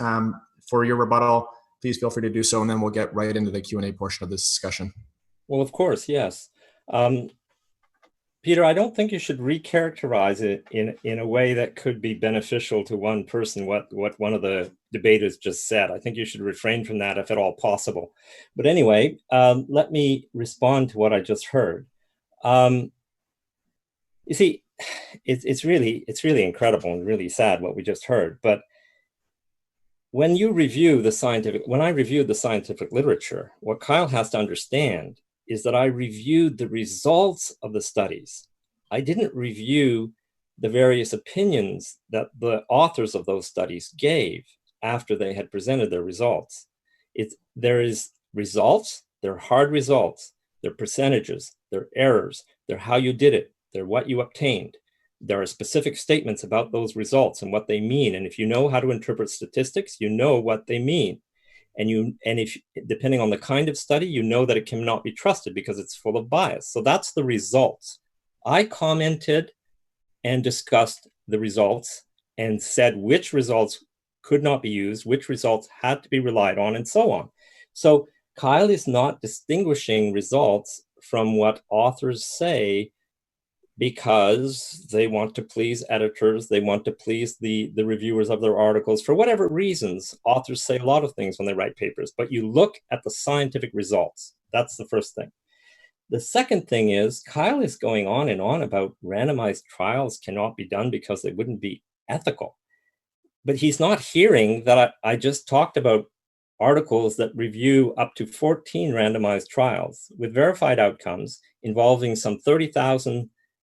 for your rebuttal, please feel free to do so, and then we'll get right into the Q&A portion of this discussion. Well, of course, yes. Peter, I don't think you should recharacterize it in a way that could be beneficial to one person, what one of the debaters just said. I think you should refrain from that if at all possible. But anyway, let me respond to what I just heard. You see, it's really incredible and really sad what we just heard. But when I reviewed the scientific literature, what Kyle has to understand is that I reviewed the results of the studies. I didn't review the various opinions that the authors of those studies gave after they had presented their results. There is results, they're hard results, they're percentages, they're errors, they're how you did it, they're what you obtained. There are specific statements about those results and what they mean. And if you know how to interpret statistics, you know what they mean. And if depending on the kind of study, you know that it cannot be trusted because it's full of bias. So that's the results. I commented and discussed the results and said which results could not be used, which results had to be relied on, and so on. So Kyle is not distinguishing results from what authors say because they want to please editors, they want to please the reviewers of their articles. For whatever reasons, authors say a lot of things when they write papers, but you look at the scientific results. That's the first thing. The second thing is Kyle is going on and on about randomized trials cannot be done because they wouldn't be ethical. But he's not hearing that I just talked about articles that review up to 14 randomized trials with verified outcomes involving some 30,000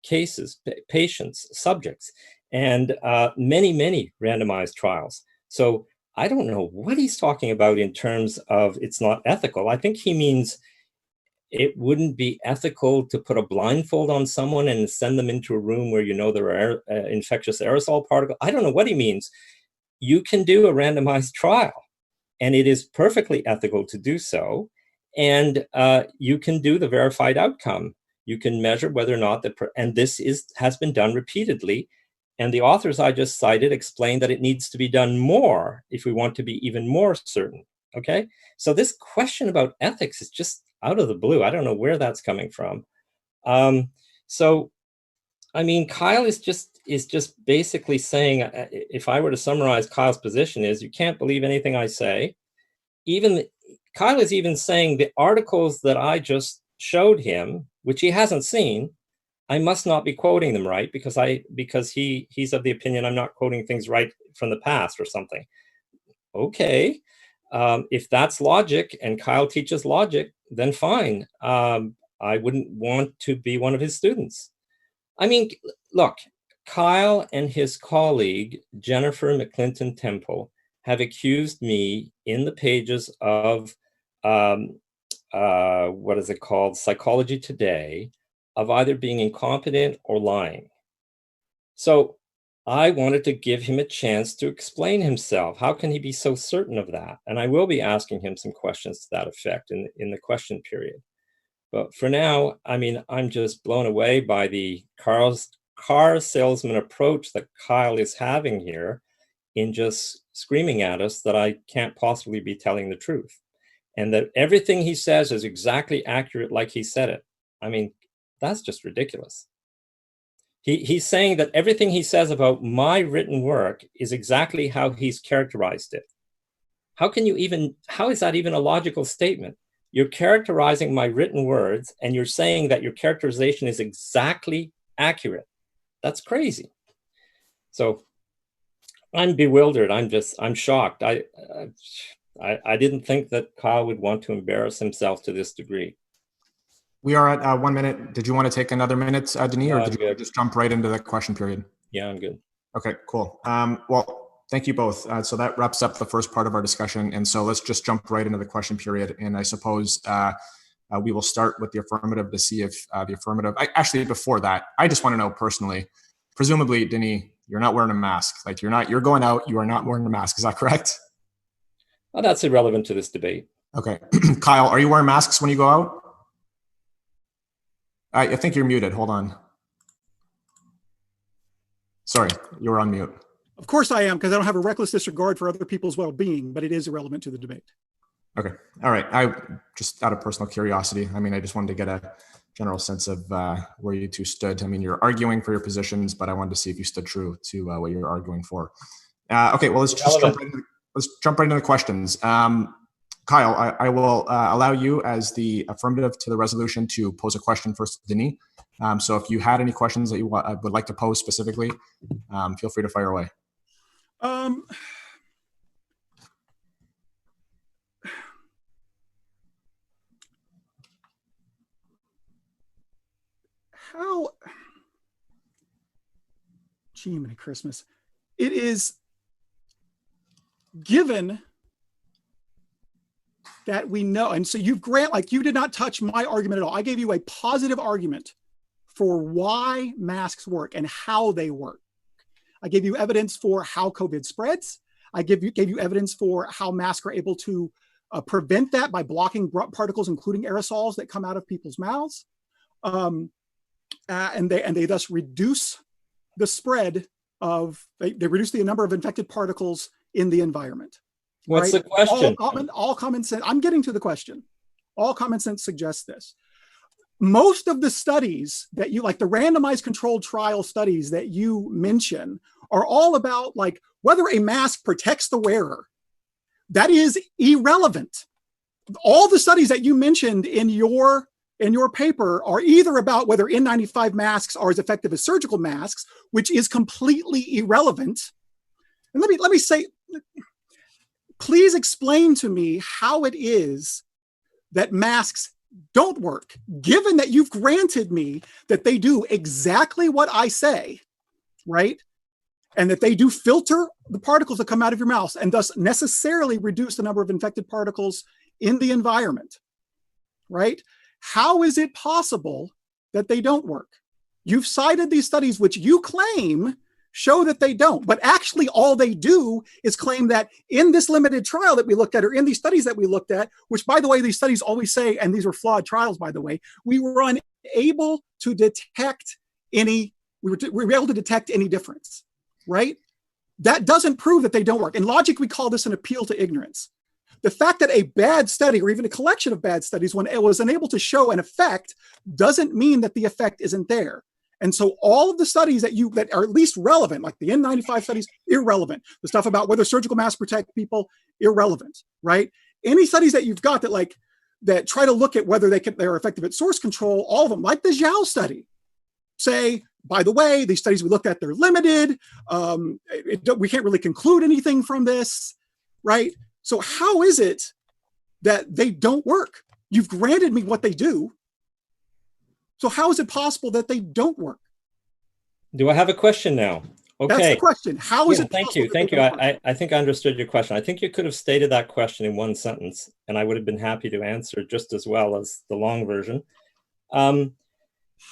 cases, patients, subjects, and many randomized trials. So I don't know what he's talking about in terms of it's not ethical. I think he means it wouldn't be ethical to put a blindfold on someone and send them into a room where you know there are infectious aerosol particles. I don't know what he means. You can do a randomized trial, and it is perfectly ethical to do so. And you can do the verified outcome. You can measure whether or not and this has been done repeatedly. And the authors I just cited explain that it needs to be done more if we want to be even more certain. Okay, so this question about ethics is just out of the blue. I don't know where that's coming from. So, I mean, Kyle is just basically saying, if I were to summarize Kyle's position, is you can't believe anything I say. Kyle is even saying the articles that I just showed him, which he hasn't seen, I must not be quoting them right because he's of the opinion I'm not quoting things right from the past or something. Okay, if that's logic and Kyle teaches logic, then fine. I wouldn't want to be one of his students. I mean, look, Kyle and his colleague, Jennifer McClinton Temple, have accused me in the pages of what is it called? Psychology Today, of either being incompetent or lying. So I wanted to give him a chance to explain himself. How can he be so certain of that? And I will be asking him some questions to that effect in the question period. But for now, I mean, I'm just blown away by the car salesman approach that Kyle is having here in just screaming at us that I can't possibly be telling the truth. And that everything he says is exactly accurate like he said it. I mean, that's just ridiculous. He's saying that everything he says about my written work is exactly how he's characterized it. How is that even a logical statement? You're characterizing my written words and you're saying that your characterization is exactly accurate. That's crazy. So I'm bewildered. I'm shocked. I didn't think that Kyle would want to embarrass himself to this degree. We are at 1 minute. Did you want to take another minute, Denis, or No, did you just jump right into the question period? Yeah, I'm good. Okay, cool. Well, thank you both. So that wraps up the first part of our discussion. And so let's just jump right into the question period. And I suppose we will start with the affirmative to see if the affirmative, actually before that, I just want to know personally, presumably, Denis, you're not wearing a mask. Like you're going out, you are not wearing a mask. Is that correct? Well, that's irrelevant to this debate. Okay. Kyle, are you wearing masks when you go out? I think you're muted. Hold on. Sorry, you were on mute. Of course I am, because I don't have a reckless disregard for other people's well-being, but it is irrelevant to the debate. Okay. All right. I just out of personal curiosity, I mean, I just wanted to get a general sense of where you two stood. I mean, you're arguing for your positions, but I wanted to see if you stood true to what you're arguing for. Okay. Well, let's jump right into the questions. Kyle, I will allow you as the affirmative to the resolution to pose a question first to Denis. So if you had any questions that you would like to pose specifically, feel free to fire away. Gee, many Christmas. It is given that we know, and so you did not touch my argument at all. I gave you a positive argument for why masks work and how they work. I gave you evidence for how COVID spreads. I gave you evidence for how masks are able to prevent that by blocking particles, including aerosols that come out of people's mouths. And they thus reduce the spread of, they reduce the number of infected particles in the environment. What's the question? All common sense. I'm getting to the question. All common sense suggests this. Most of the studies that you, like the randomized controlled trial studies that you mention, are all about like whether a mask protects the wearer. That is irrelevant. All the studies that you mentioned in your paper are either about whether N95 masks are as effective as surgical masks, which is completely irrelevant. And let me say, please explain to me how it is that masks don't work, given that you've granted me that they do exactly what I say, right? And that they do filter the particles that come out of your mouth and thus necessarily reduce the number of infected particles in the environment, right? How is it possible that they don't work? You've cited these studies which you claim show that they don't, but actually all they do is claim that in this limited trial that we looked at, or in these studies that we looked at, which by the way, these studies always say, and these were flawed trials, by the way, we were unable to detect any difference, right? That doesn't prove that they don't work. In logic, we call this an appeal to ignorance. The fact that a bad study or even a collection of bad studies, when it was unable to show an effect, doesn't mean that the effect isn't there. And so all of the studies that are at least relevant, like the N95 studies, irrelevant. The stuff about whether surgical masks protect people, irrelevant, right? Any studies that you've got that try to look at whether they're effective at source control, all of them, like the Zhao study, say, by the way, these studies we looked at, they're limited. We can't really conclude anything from this, right? So how is it that they don't work? You've granted me what they do. So how is it possible that they don't work? Do I have a question now? Okay. That's the question. How is it possible? Thank you. I think I understood your question. I think you could have stated that question in one sentence, and I would have been happy to answer just as well as the long version.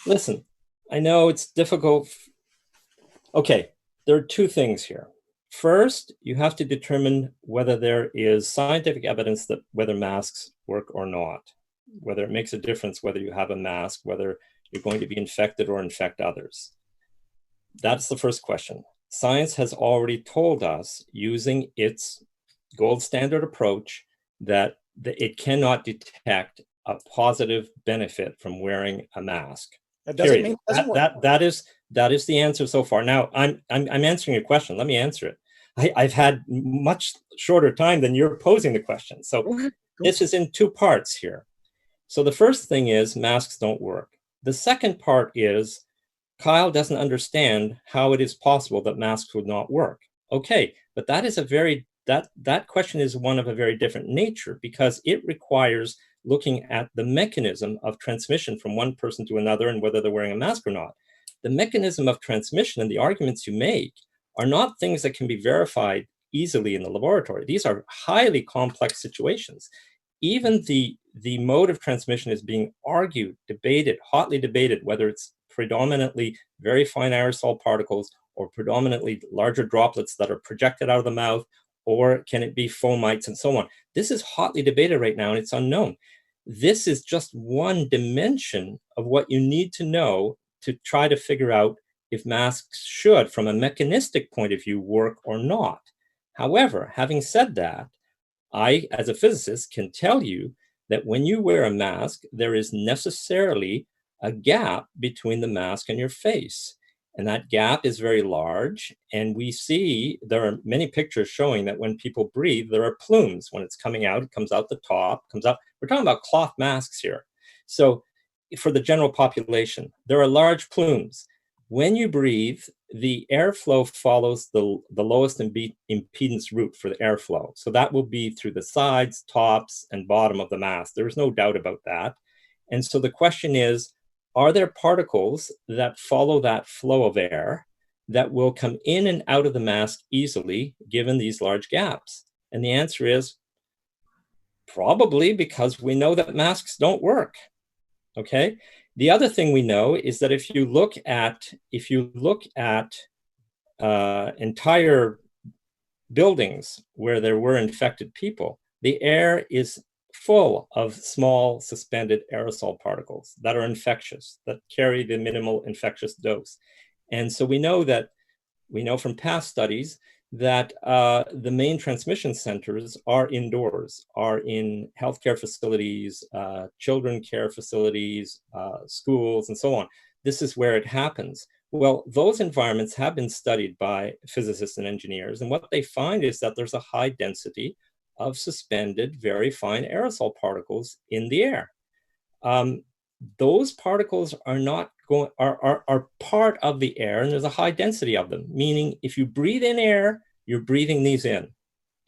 Listen, I know it's difficult. Okay, there are two things here. First, you have to determine whether there is scientific evidence that whether masks work or not, whether it makes a difference whether you have a mask, whether you're going to be infected or infect others. That's the first question. Science has already told us, using its gold standard approach, that it cannot detect a positive benefit from wearing a mask. That doesn't mean it doesn't work. That is the answer so far. Now, I'm answering your question. Let me answer it. I've had much shorter time than you're posing the question. So this is in two parts here. So the first thing is masks don't work. The second part is Kyle doesn't understand how it is possible that masks would not work. Okay, but that is that question is one of a very different nature, because it requires looking at the mechanism of transmission from one person to another and whether they're wearing a mask or not. The mechanism of transmission and the arguments you make are not things that can be verified easily in the laboratory. These are highly complex situations. Even the mode of transmission is being argued, debated, hotly debated, whether it's predominantly very fine aerosol particles or predominantly larger droplets that are projected out of the mouth, or can it be fomites and so on. This is hotly debated right now, and it's unknown. This is just one dimension of what you need to know to try to figure out if masks should, from a mechanistic point of view, work or not. However, having said that, I, as a physicist, can tell you that when you wear a mask, there is necessarily a gap between the mask and your face. And that gap is very large. And we see, there are many pictures showing that when people breathe, there are plumes. When it's coming out, it comes out the top, comes out. We're talking about cloth masks here. So for the general population, there are large plumes. When you breathe, the airflow follows the lowest impedance route for the airflow. So that will be through the sides, tops, and bottom of the mask. There's no doubt about that. And so the question is, are there particles that follow that flow of air that will come in and out of the mask easily given these large gaps? And the answer is probably, because we know that masks don't work. Okay. The other thing we know is that if you look at entire buildings where there were infected people, the air is full of small suspended aerosol particles that are infectious, that carry the minimal infectious dose. And so we know from past studies that the main transmission centers are indoors, are in healthcare facilities, children care facilities, schools, and so on. This is where it happens. Well, those environments have been studied by physicists and engineers, and what they find is that there's a high density of suspended, very fine aerosol particles in the air. Those particles are not going are part of the air, and there's a high density of them, meaning if you breathe in air, you're breathing these in,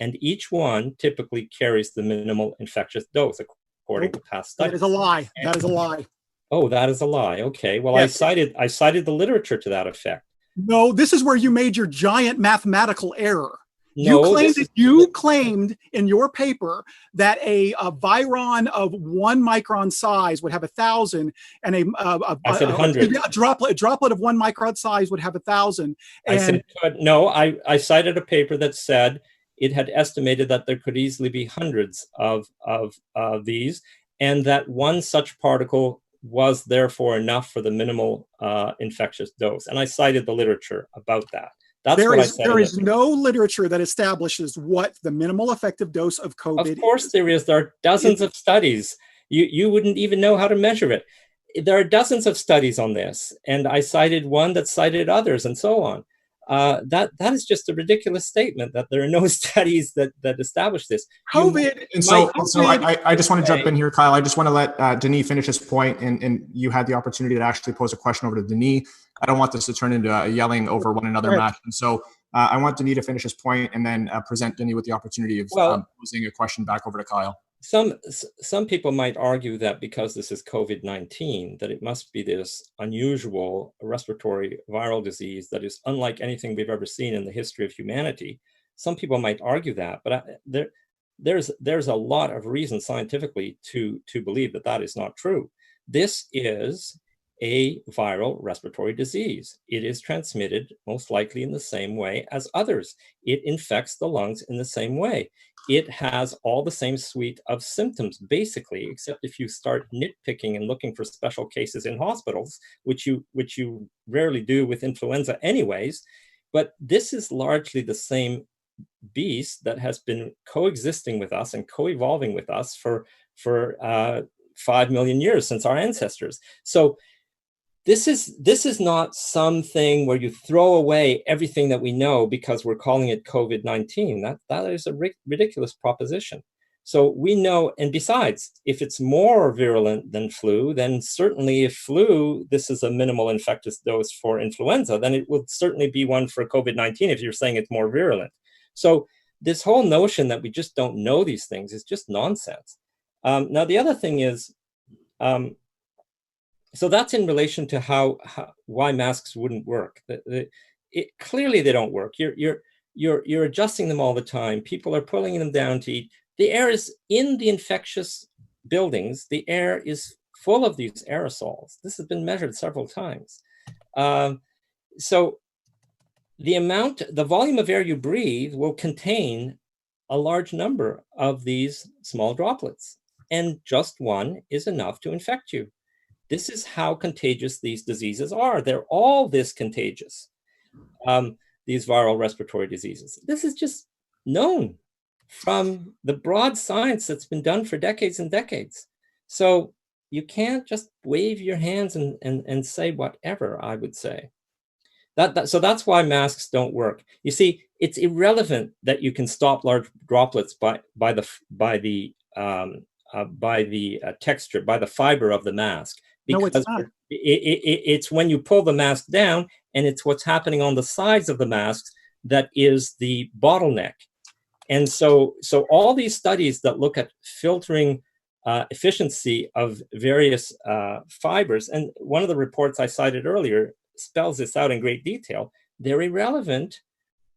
and each one typically carries the minimal infectious dose according to past studies. That is a lie. That is a lie. Oh, that is a lie. Okay, well, yes. I cited the literature to that effect. No, this is where you made your giant mathematical error. No, you claimed in your paper that a viron of 1 micron size would have 1,000, and I said 100. A droplet of 1 micron size would have 1,000. I said, no, I cited a paper that said it had estimated that there could easily be hundreds of these, and that one such particle was therefore enough for the minimal infectious dose. And I cited the literature about that. There is no literature that establishes what the minimal effective dose of COVID is. Of course there is. There are dozens of studies. You wouldn't even know how to measure it. There are dozens of studies on this, and I cited one that cited others, and so on. That is just a ridiculous statement that there are no studies that establish this. COVID. I just want to jump in here, Kyle. I just want to let Denis finish his point, and you had the opportunity to actually pose a question over to Denis. I don't want this to turn into a yelling over one another match. And so I want Denis to finish his point and then present Denis with the opportunity of posing a question back over to Kyle. Some people might argue that because this is COVID-19, that it must be this unusual respiratory viral disease that is unlike anything we've ever seen in the history of humanity. Some people might argue that, but there's a lot of reason scientifically to believe that that is not true. This is a viral respiratory disease. It is transmitted most likely in the same way as others. It infects the lungs in the same way. It has all the same suite of symptoms, basically, except if you start nitpicking and looking for special cases in hospitals, which you rarely do with influenza anyways. But this is largely the same beast that has been coexisting with us and co-evolving with us for 5 million years since our ancestors. So this is not something where you throw away everything that we know because we're calling it COVID-19. That is a ridiculous proposition. So we know, and besides, if it's more virulent than flu, then certainly if flu, this is a minimal infectious dose for influenza, then it would certainly be one for COVID-19 if you're saying it's more virulent. So this whole notion that we just don't know these things is just nonsense. Now, the other thing is, so that's in relation to why masks wouldn't work. Clearly they don't work. You're adjusting them all the time. People are pulling them down to eat. The air is in the infectious buildings. The air is full of these aerosols. This has been measured several times. So the volume of air you breathe will contain a large number of these small droplets, and just one is enough to infect you. This is how contagious these diseases are. They're all this contagious, these viral respiratory diseases. This is just known from the broad science that's been done for decades and decades. So you can't just wave your hands and say whatever, I would say. So that's why masks don't work. You see, it's irrelevant that you can stop large droplets by the texture, by the fiber of the mask. Because no, it's not. It's when you pull the mask down, and it's what's happening on the sides of the masks that is the bottleneck. And so all these studies that look at filtering efficiency of various fibers, and one of the reports I cited earlier spells this out in great detail, they're irrelevant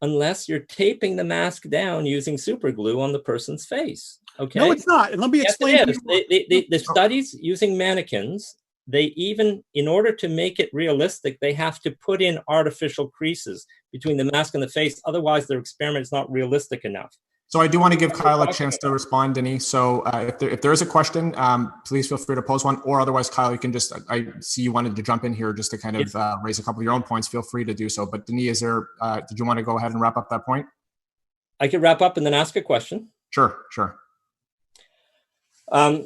unless you're taping the mask down using super glue on the person's face. Okay? No, it's not. And let me explain. Yes, the studies using mannequins, they even, in order to make it realistic, they have to put in artificial creases between the mask and the face. Otherwise, their experiment is not realistic enough. So I do want to give Kyle a chance to respond, Denis. So if there is a question, please feel free to pose one, or otherwise, Kyle, you can just, I see you wanted to jump in here just to kind of raise a couple of your own points. Feel free to do so. But Denis, did you want to go ahead and wrap up that point? I could wrap up and then ask a question. Sure.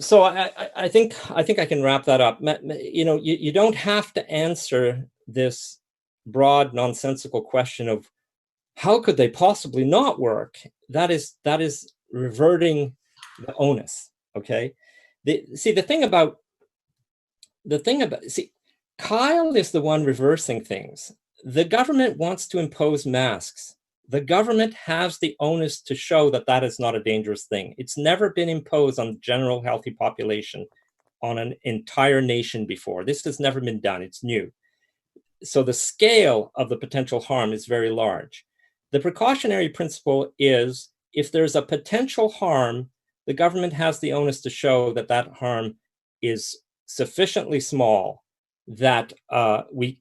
So I think I can wrap that up. You know, you don't have to answer this broad, nonsensical question of how could they possibly not work? That is reverting the onus. Okay. Kyle is the one reversing things. The government wants to impose masks. The government has the onus to show that that is not a dangerous thing. It's never been imposed on the general healthy population on an entire nation before. This has never been done. It's new. So the scale of the potential harm is very large. The precautionary principle is if there's a potential harm, the government has the onus to show that that harm is sufficiently small that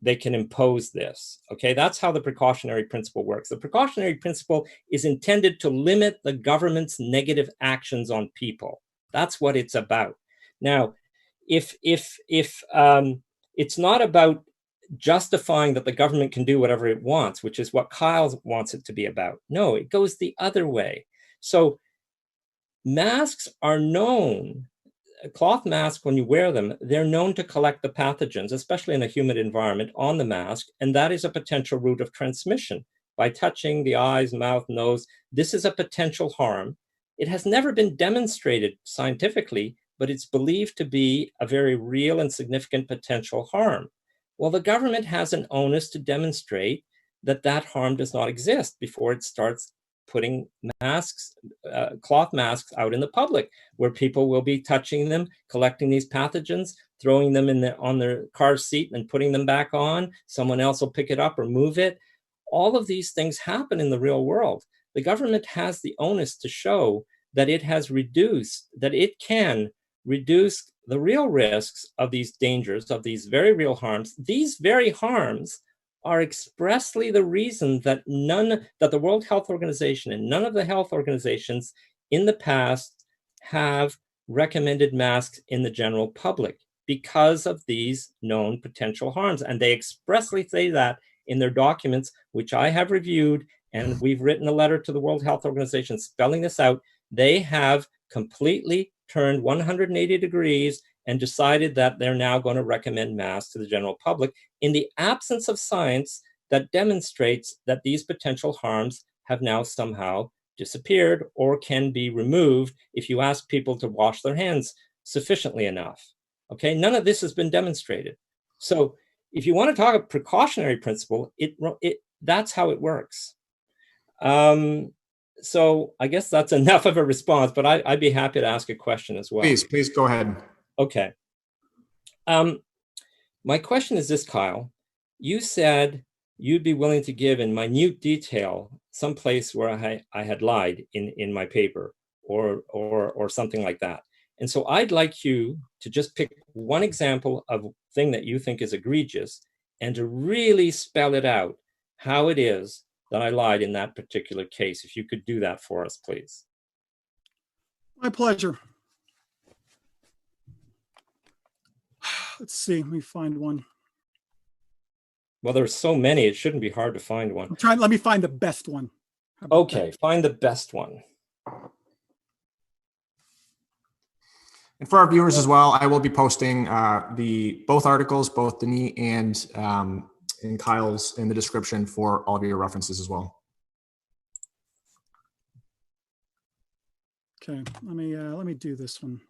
they can impose this. Okay, that's how the precautionary principle works. The precautionary principle is intended to limit the government's negative actions on people. That's what it's about. Now, if it's not about justifying that the government can do whatever it wants, which is what Kyle wants it to be about. No, it goes the other way. So masks are known, cloth masks, when you wear them, they're known to collect the pathogens, especially in a humid environment, on the mask, and that is a potential route of transmission by touching the eyes, mouth, nose. This is a potential harm. It has never been demonstrated scientifically, but it's believed to be a very real and significant potential harm. Well, the government has an onus to demonstrate that that harm does not exist before it starts putting masks, cloth masks out in the public, where people will be touching them, collecting these pathogens, throwing them on their car seat and putting them back on. Someone else will pick it up or move it. All of these things happen in the real world. The government has the onus to show that it has reduced, that it can reduce the real risks of these dangers, of these very real harms. These very harms are expressly the reason that the World Health Organization and none of the health organizations in the past have recommended masks in the general public because of these known potential harms. And they expressly say that in their documents, which I have reviewed, and we've written a letter to the World Health Organization spelling this out. They have completely turned 180 degrees and decided that they're now going to recommend masks to the general public in the absence of science that demonstrates that these potential harms have now somehow disappeared or can be removed if you ask people to wash their hands sufficiently enough. Okay, none of this has been demonstrated. So if you want to talk a precautionary principle, that's how it works. So I guess that's enough of a response, but I'd be happy to ask a question as well. Please go ahead. Okay. My question is this, Kyle. You said you'd be willing to give in minute detail some place where I had lied in my paper or something like that. And so I'd like you to just pick one example of a thing that you think is egregious and to really spell it out how it is that I lied in that particular case. If you could do that for us, please. My pleasure. Let's see, let me find one. Well, there's so many, it shouldn't be hard to find one. Let me find the best one. Okay, find the best one. And for our viewers as well, I will be posting both articles, both Denis and Kyle's, in the description for all of your references as well. Okay, let me do this one.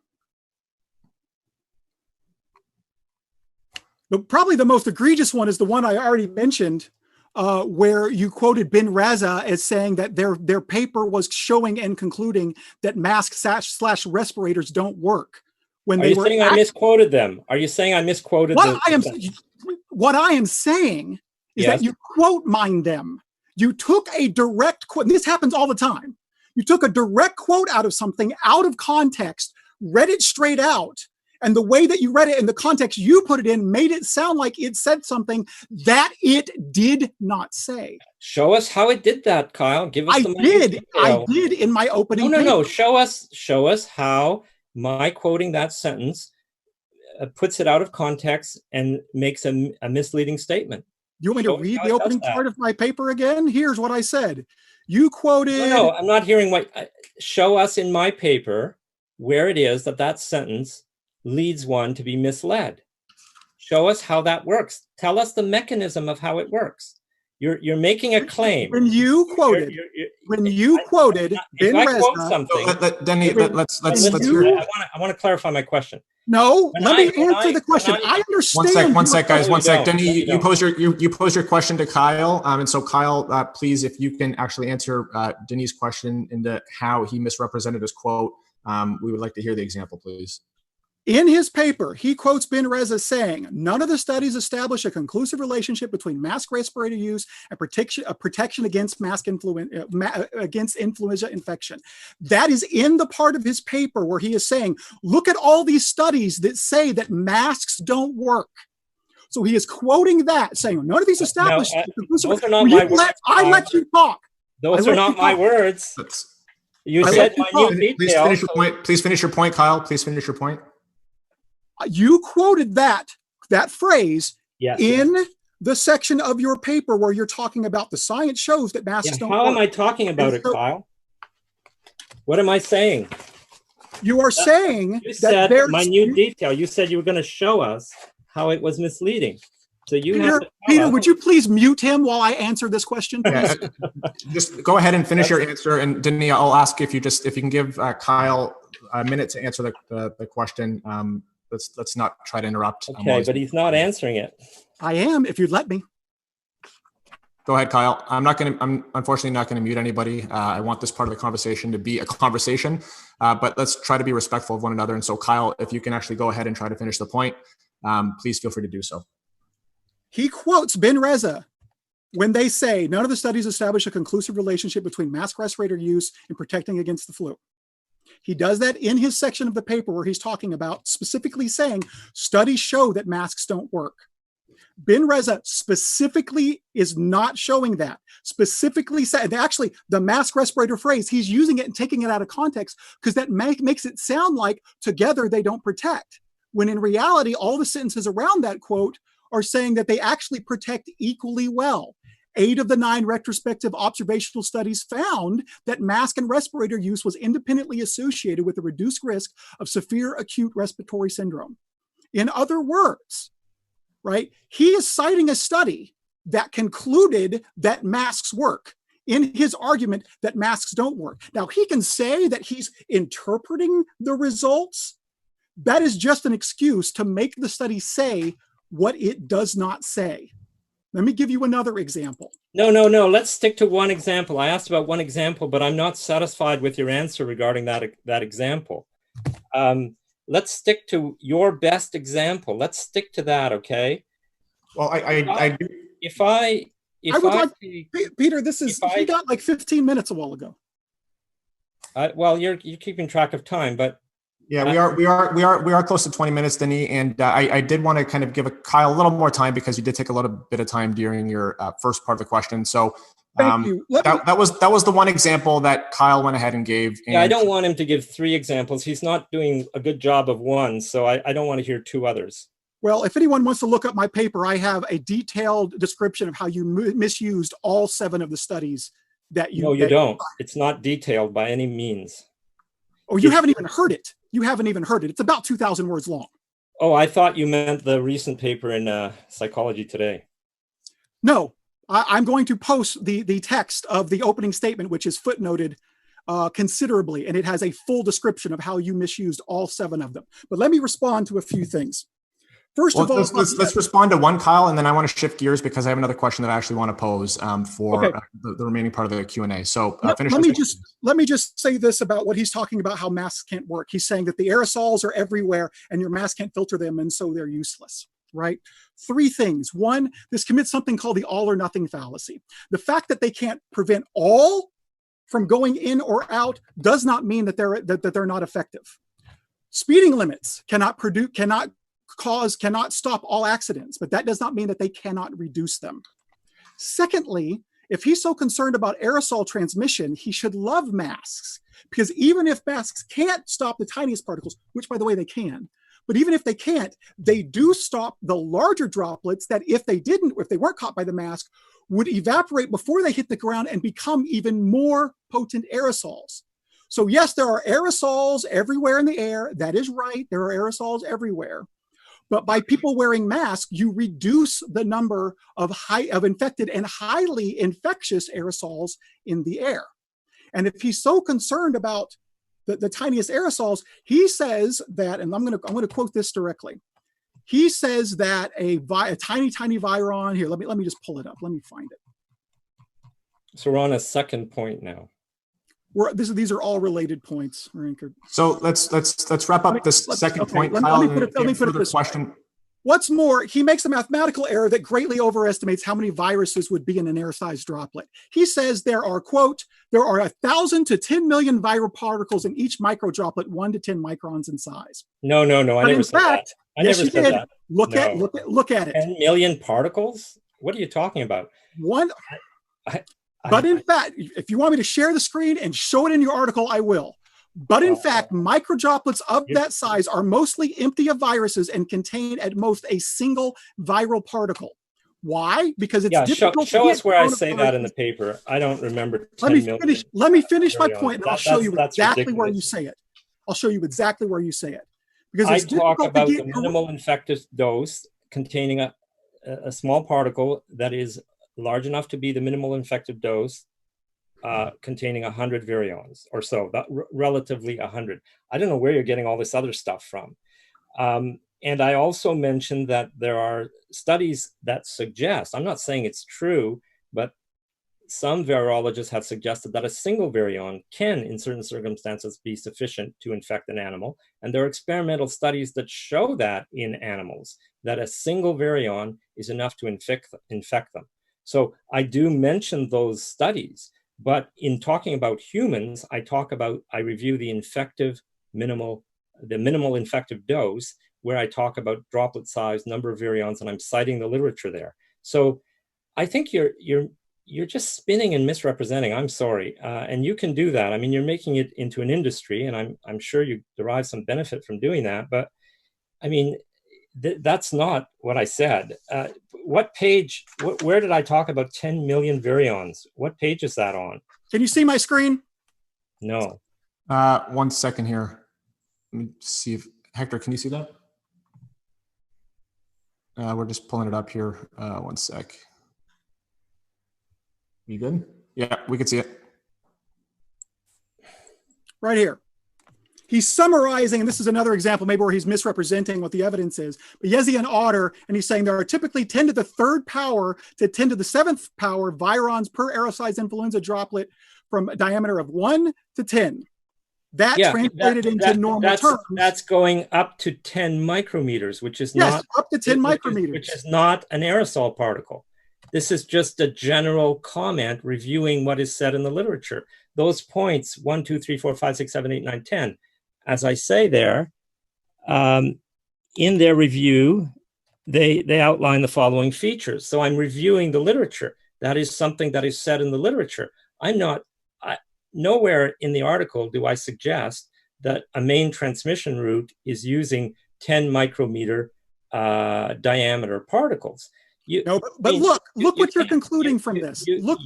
But probably the most egregious one is the one I already mentioned, where you quoted Ben Raza as saying that their paper was showing and concluding that masks / respirators don't work. When Are you saying I misquoted them? Are you saying I misquoted them? What I am saying is that you quote mined them. You took a direct quote, and this happens all the time. You took a direct quote out of something out of context, read it straight out, and the way that you read it and the context you put it in made it sound like it said something that it did not say. Show us how it did that, Kyle. Give us I did in my opening. No. Show us how my quoting that sentence puts it out of context and makes a misleading statement. You want me to read the opening part of my paper again? Here's what I said. You quoted. No, I'm not hearing what. Show us in my paper where it is that sentence leads one to be misled. Show us how that works. Tell us the mechanism of how it works. You're making a claim. When you quoted, Ben Reza, something. Denny, let's hear. I want to clarify my question. No, let me answer the question. I understand. One sec, guys. One sec. Denny, you pose your question to Kyle, and so Kyle, please, if you can actually answer Denny's question into how he misrepresented his quote, we would like to hear the example, please. In his paper, he quotes Ben Reza saying, none of the studies establish a conclusive relationship between mask respirator use and protection against against influenza infection. That is in the part of his paper where he is saying, look at all these studies that say that masks don't work. So he is quoting that, saying, none of these established. Those are not my words. I let you talk. Those are not my words. You said minute detail. Please finish your point, Kyle. Please finish your point. You quoted that phrase in the section of your paper where you're talking about the science shows that masks don't work. How am I talking about it, Kyle? What am I saying? You are saying you said minute detail. You said you were going to show us how it was misleading. So Peter, would you please mute him while I answer this question, please? Just go ahead and finish your answer. And Denis, I'll ask if you can give Kyle a minute to answer the question. Let's not try to interrupt. Okay, but he's not answering it. I am, if you'd let me. Go ahead, Kyle. I'm unfortunately not going to mute anybody. I want this part of the conversation to be a conversation, but let's try to be respectful of one another. And so, Kyle, if you can actually go ahead and try to finish the point, please feel free to do so. He quotes Ben Reza when they say none of the studies establish a conclusive relationship between mask respirator use and protecting against the flu. He does that in his section of the paper where he's talking about specifically saying studies show that masks don't work. Ben Reza specifically is not showing that. Specifically said, actually, the mask respirator phrase, he's using it and taking it out of context because that makes it sound like together they don't protect. When in reality, all the sentences around that quote are saying that they actually protect equally well. 8 of the 9 retrospective observational studies found that mask and respirator use was independently associated with a reduced risk of severe acute respiratory syndrome. In other words, right, he is citing a study that concluded that masks work. in his argument that masks don't work. Now, he can say that he's interpreting the results. That is just an excuse to make the study say what it does not say. Let me give you another example. No. Let's stick to one example. I asked about one example, but I'm not satisfied with your answer regarding that example. Let's stick to your best example. Let's stick to that, okay? Well, Peter, he got like 15 minutes a while ago. Well, you're keeping track of time, but yeah, we are close to 20 minutes, Denis, and I did want to kind of give Kyle a little more time because you did take a little bit of time during your first part of the question. So thank you. That was the one example that Kyle went ahead and gave. Yeah, I don't want him to give 3 examples. He's not doing a good job of one, so I don't want to hear 2 others. Well, if anyone wants to look up my paper, I have a detailed description of how you misused all 7 of the studies that you. No, you don't. It's not detailed by any means. Oh, you haven't even heard it. You haven't even heard it. It's about 2,000 words long. Oh, I thought you meant the recent paper in Psychology Today. No, I'm going to post the text of the opening statement, which is footnoted considerably, and it has a full description of how you misused all 7 of them. But let me respond to a few things. First of all, let's respond to one, Kyle, and then I want to shift gears because I have another question that I actually want to pose for the remaining part of the Q&A. So finish. Let me just say this about what he's talking about, how masks can't work. He's saying that the aerosols are everywhere and your mask can't filter them, and so they're useless, right? 3 things. 1, this commits something called the all or nothing fallacy. The fact that they can't prevent all from going in or out does not mean that they're not effective. Speeding limits cannot stop all accidents, but that does not mean that they cannot reduce them. Secondly, if he's so concerned about aerosol transmission, he should love masks, because even if masks can't stop the tiniest particles, which by the way they can, but even if they can't, they do stop the larger droplets that if they weren't caught by the mask, would evaporate before they hit the ground and become even more potent aerosols. So yes, there are aerosols everywhere in the air. That is right. There are aerosols everywhere. But by people wearing masks, you reduce the number of infected and highly infectious aerosols in the air. And if he's so concerned about the tiniest aerosols, he says that, and I'm going to quote this directly. He says that a tiny viron here. Let me just pull it up. Let me find it. So we're on a second point now. These are all related points. So let's wrap up this second point. Let me put it this question. What's more, he makes a mathematical error that greatly overestimates how many viruses would be in an air-sized droplet. He says there are 1,000 to 10 million viral particles in each microdroplet, 1 to 10 microns in size. No, I never said that. I never said that. Look at it. 10 million particles? What are you talking about? But in fact, if you want me to share the screen and show it in your article, I will. But in fact, microdroplets of that size are mostly empty of viruses and contain at most a single viral particle. Why? Because it's difficult. Show us where I say that in the paper. I don't remember. Let me finish my point, and I'll show you exactly where you say it. I'll show you exactly where you say it. Because I talk about the minimal infective dose containing a small particle that is large enough to be the minimal infective dose, containing 100 virions or so, relatively 100. I don't know where you're getting all this other stuff from. And I also mentioned that there are studies that suggest, I'm not saying it's true, but some virologists have suggested that a single virion can, in certain circumstances, be sufficient to infect an animal. And there are experimental studies that show that in animals, that a single virion is enough to infect them. So I do mention those studies, but in talking about humans, I review the minimal infective dose, where I talk about droplet size, number of virions, and I'm citing the literature there. So I think you're just spinning and misrepresenting. I'm sorry, and you can do that. I mean, you're making it into an industry, and I'm sure you derive some benefit from doing that. But I mean, that's not what I said. What page? Where did I talk about 10 million virions? What page is that on? Can you see my screen? No. 1 second here. Let me see if Hector, can you see that? We're just pulling it up here. 1 sec. You good? Yeah, we can see it. Right here. He's summarizing, and this is another example maybe where he's misrepresenting what the evidence is, but Yezi and Otter, and he's saying there are typically 10 to the third power to 10 to the seventh power virons per aerosized influenza droplet from a diameter of 1 to 10. That translated into normal terms. That's going up to 10 micrometers, which is not up to 10 micrometers, which is not an aerosol particle. This is just a general comment reviewing what is said in the literature. Those points 1, 2, 3, 4, 5, 6, 7, 8, 9, 10. As I say there, in their review, they outline the following features. So I'm reviewing the literature. That is something that is said in the literature. Nowhere in the article do I suggest that a main transmission route is using 10 micrometer diameter particles. But look what you're concluding from this. Look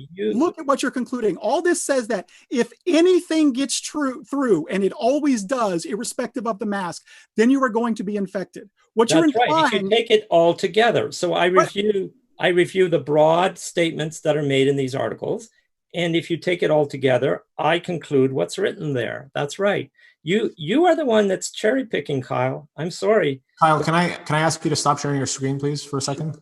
at what you're concluding. All this says that if anything gets through, and it always does, irrespective of the mask, then you are going to be infected. What you're implying, right. If you take it all together. So I review the broad statements that are made in these articles, and if you take it all together, I conclude what's written there. That's right. You are the one that's cherry picking, Kyle. I'm sorry. Kyle, can I ask you to stop sharing your screen, please, for a second?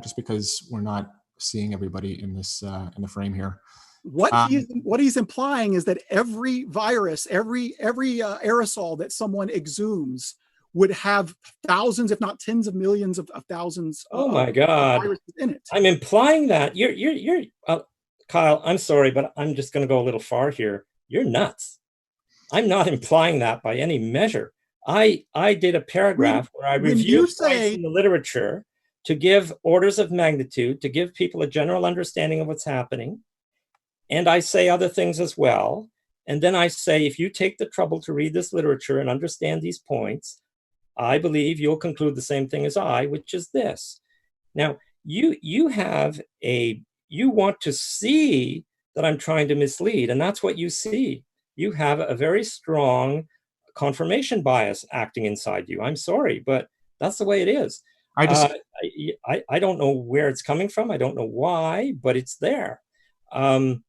Just because we're not seeing everybody in this in the frame here. What he's implying is that every virus, every aerosol that someone exhumes would have thousands, if not tens of millions of thousands. Oh my God! Viruses in it. I'm implying that you're Kyle. I'm sorry, but I'm just going to go a little far here. You're nuts. I'm not implying that by any measure. I did a paragraph where I reviewed in the literature to give orders of magnitude, to give people a general understanding of what's happening. And I say other things as well. And then I say, if you take the trouble to read this literature and understand these points, I believe you'll conclude the same thing as I, which is this. Now, you want to see that I'm trying to mislead, and that's what you see. You have a very strong confirmation bias acting inside you. I'm sorry, but that's the way it is. I don't know where it's coming from. I don't know why, but it's there. And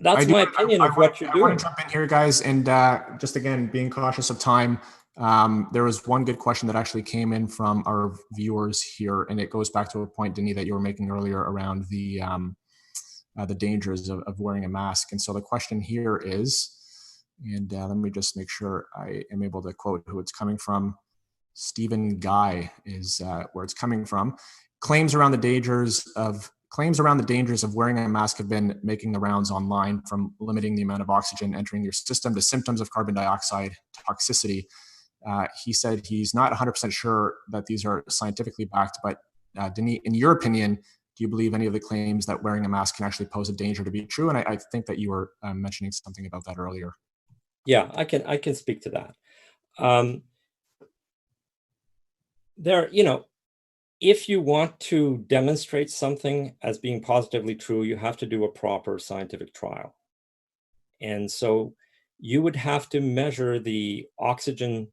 that's my opinion of what you're doing. I want to jump in here, guys, and just again, being cautious of time, there was one good question that actually came in from our viewers here, and it goes back to a point, Denis, that you were making earlier around the dangers of wearing a mask. And so the question here is, and let me just make sure I am able to quote who it's coming from. Stephen Guy is where it's coming from. Claims around the dangers of wearing a mask have been making the rounds online, from limiting the amount of oxygen entering your system to symptoms of carbon dioxide toxicity. He said he's not 100% sure that these are scientifically backed, but Denis, in your opinion, do you believe any of the claims that wearing a mask can actually pose a danger to be true? And I think that you were mentioning something about that earlier. Yeah, I can speak to that. If you want to demonstrate something as being positively true, you have to do a proper scientific trial. And so you would have to measure the oxygen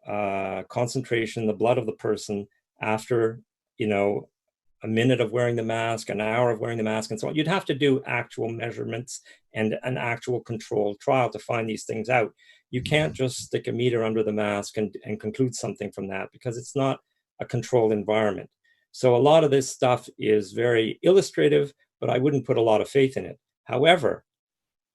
concentration in the blood of the person after, a minute of wearing the mask, an hour of wearing the mask, and so on. You'd have to do actual measurements and an actual controlled trial to find these things out. You can't just stick a meter under the mask and conclude something from that, because it's not a controlled environment. So a lot of this stuff is very illustrative, but I wouldn't put a lot of faith in it. However,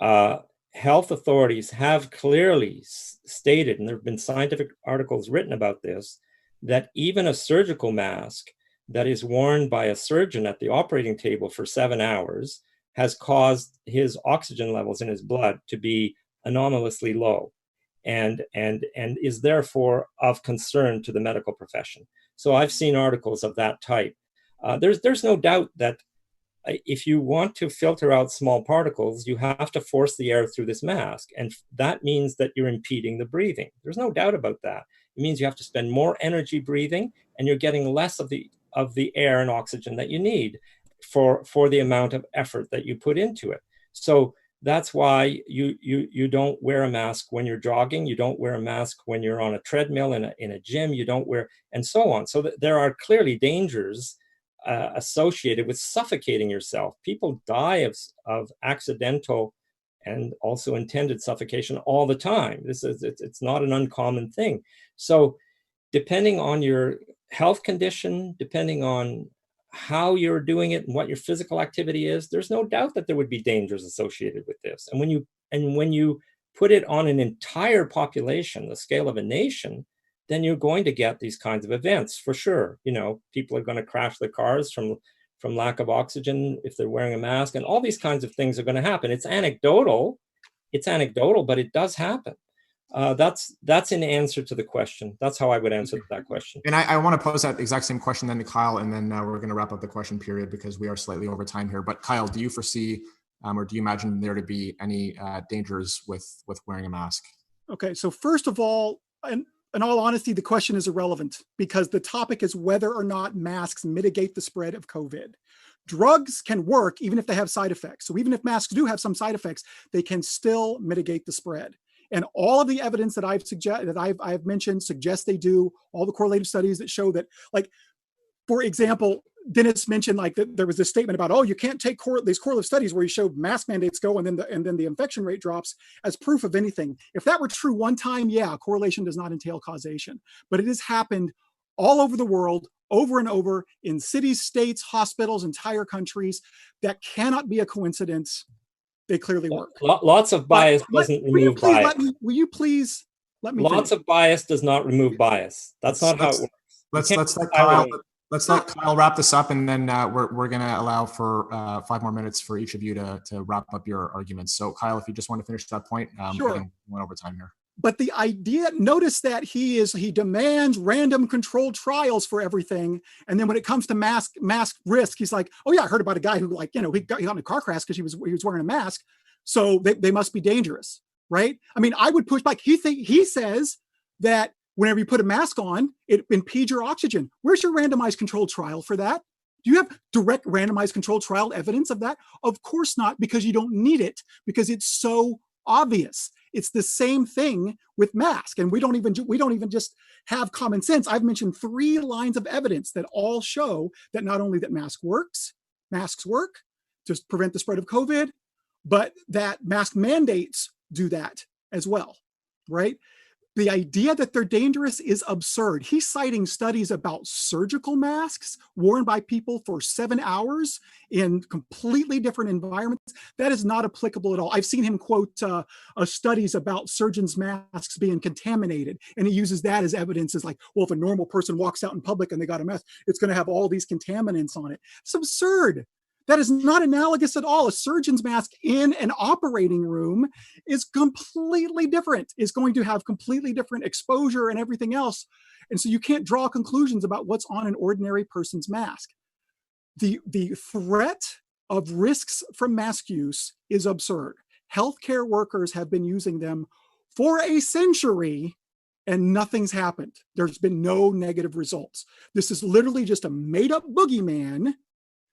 health authorities have clearly stated, and there have been scientific articles written about this, that even a surgical mask that is worn by a surgeon at the operating table for 7 hours has caused his oxygen levels in his blood to be anomalously low, and is therefore of concern to the medical profession. So I've seen articles of that type. There's no doubt that if you want to filter out small particles, you have to force the air through this mask, and that means that you're impeding the breathing. There's no doubt about that. It means you have to spend more energy breathing, and you're getting less of the air and oxygen that you need for the amount of effort that you put into it. So that's why you don't wear a mask when you're jogging. You don't wear a mask when you're on a treadmill in a gym. You don't wear, and so on. So there are clearly dangers associated with suffocating yourself. People die of accidental and also intended suffocation all the time. It's not an uncommon thing. So depending on your health condition, depending on how you're doing it and what your physical activity is, there's no doubt that there would be dangers associated with this. And when you put it on an entire population, the scale of a nation, then you're going to get these kinds of events for sure. People are going to crash their cars from lack of oxygen if they're wearing a mask, and all these kinds of things are going to happen. It's anecdotal, but it does happen. That's in answer to the question. That's how I would answer that question. And I want to pose that exact same question then to Kyle, and then we're going to wrap up the question period because we are slightly over time here. But Kyle, do you foresee or do you imagine there to be any dangers with wearing a mask? Okay, so first of all, and in all honesty, the question is irrelevant because the topic is whether or not masks mitigate the spread of COVID. Drugs can work even if they have side effects. So even if masks do have some side effects, they can still mitigate the spread. And all of the evidence that I've mentioned suggests they do. All the correlative studies that show that, like, for example, Dennis mentioned there was this statement about, oh, you can't take these correlative studies where you showed mask mandates go and then the infection rate drops as proof of anything. If that were true one time, yeah, correlation does not entail causation. But it has happened all over the world, over and over, in cities, states, hospitals, entire countries. That cannot be a coincidence. They clearly work. Lots of bias doesn't remove bias. Will you please let me Lots finish? Of bias does not remove bias. That's not how it works. Let's let Kyle wrap this up, and then we're going to allow for 5 more minutes for each of you to wrap up your arguments. So Kyle, if you just want to finish that point, sure. We went over time here. But the idea, notice that he demands random controlled trials for everything. And then when it comes to mask risk, he's like, oh yeah, I heard about a guy who he got in a car crash because he was wearing a mask. So they must be dangerous, right? I mean, I would push back. He says that whenever you put a mask on, it impedes your oxygen. Where's your randomized controlled trial for that? Do you have direct randomized controlled trial evidence of that? Of course not, because you don't need it, because it's so obvious. It's the same thing with mask, and we don't even just have common sense. I've mentioned 3 lines of evidence that all show that not only that masks work to prevent the spread of COVID, but that mask mandates do that as well, right? The idea that they're dangerous is absurd. He's citing studies about surgical masks worn by people for 7 hours in completely different environments. That is not applicable at all. I've seen him quote studies about surgeons' masks being contaminated, and he uses that as evidence as like, well, if a normal person walks out in public and they got a mask, it's going to have all these contaminants on it. It's absurd. That is not analogous at all. A surgeon's mask in an operating room is completely different. It's going to have completely different exposure and everything else. And so you can't draw conclusions about what's on an ordinary person's mask. The threat of risks from mask use is absurd. Healthcare workers have been using them for a century and nothing's happened. There's been no negative results. This is literally just a made-up boogeyman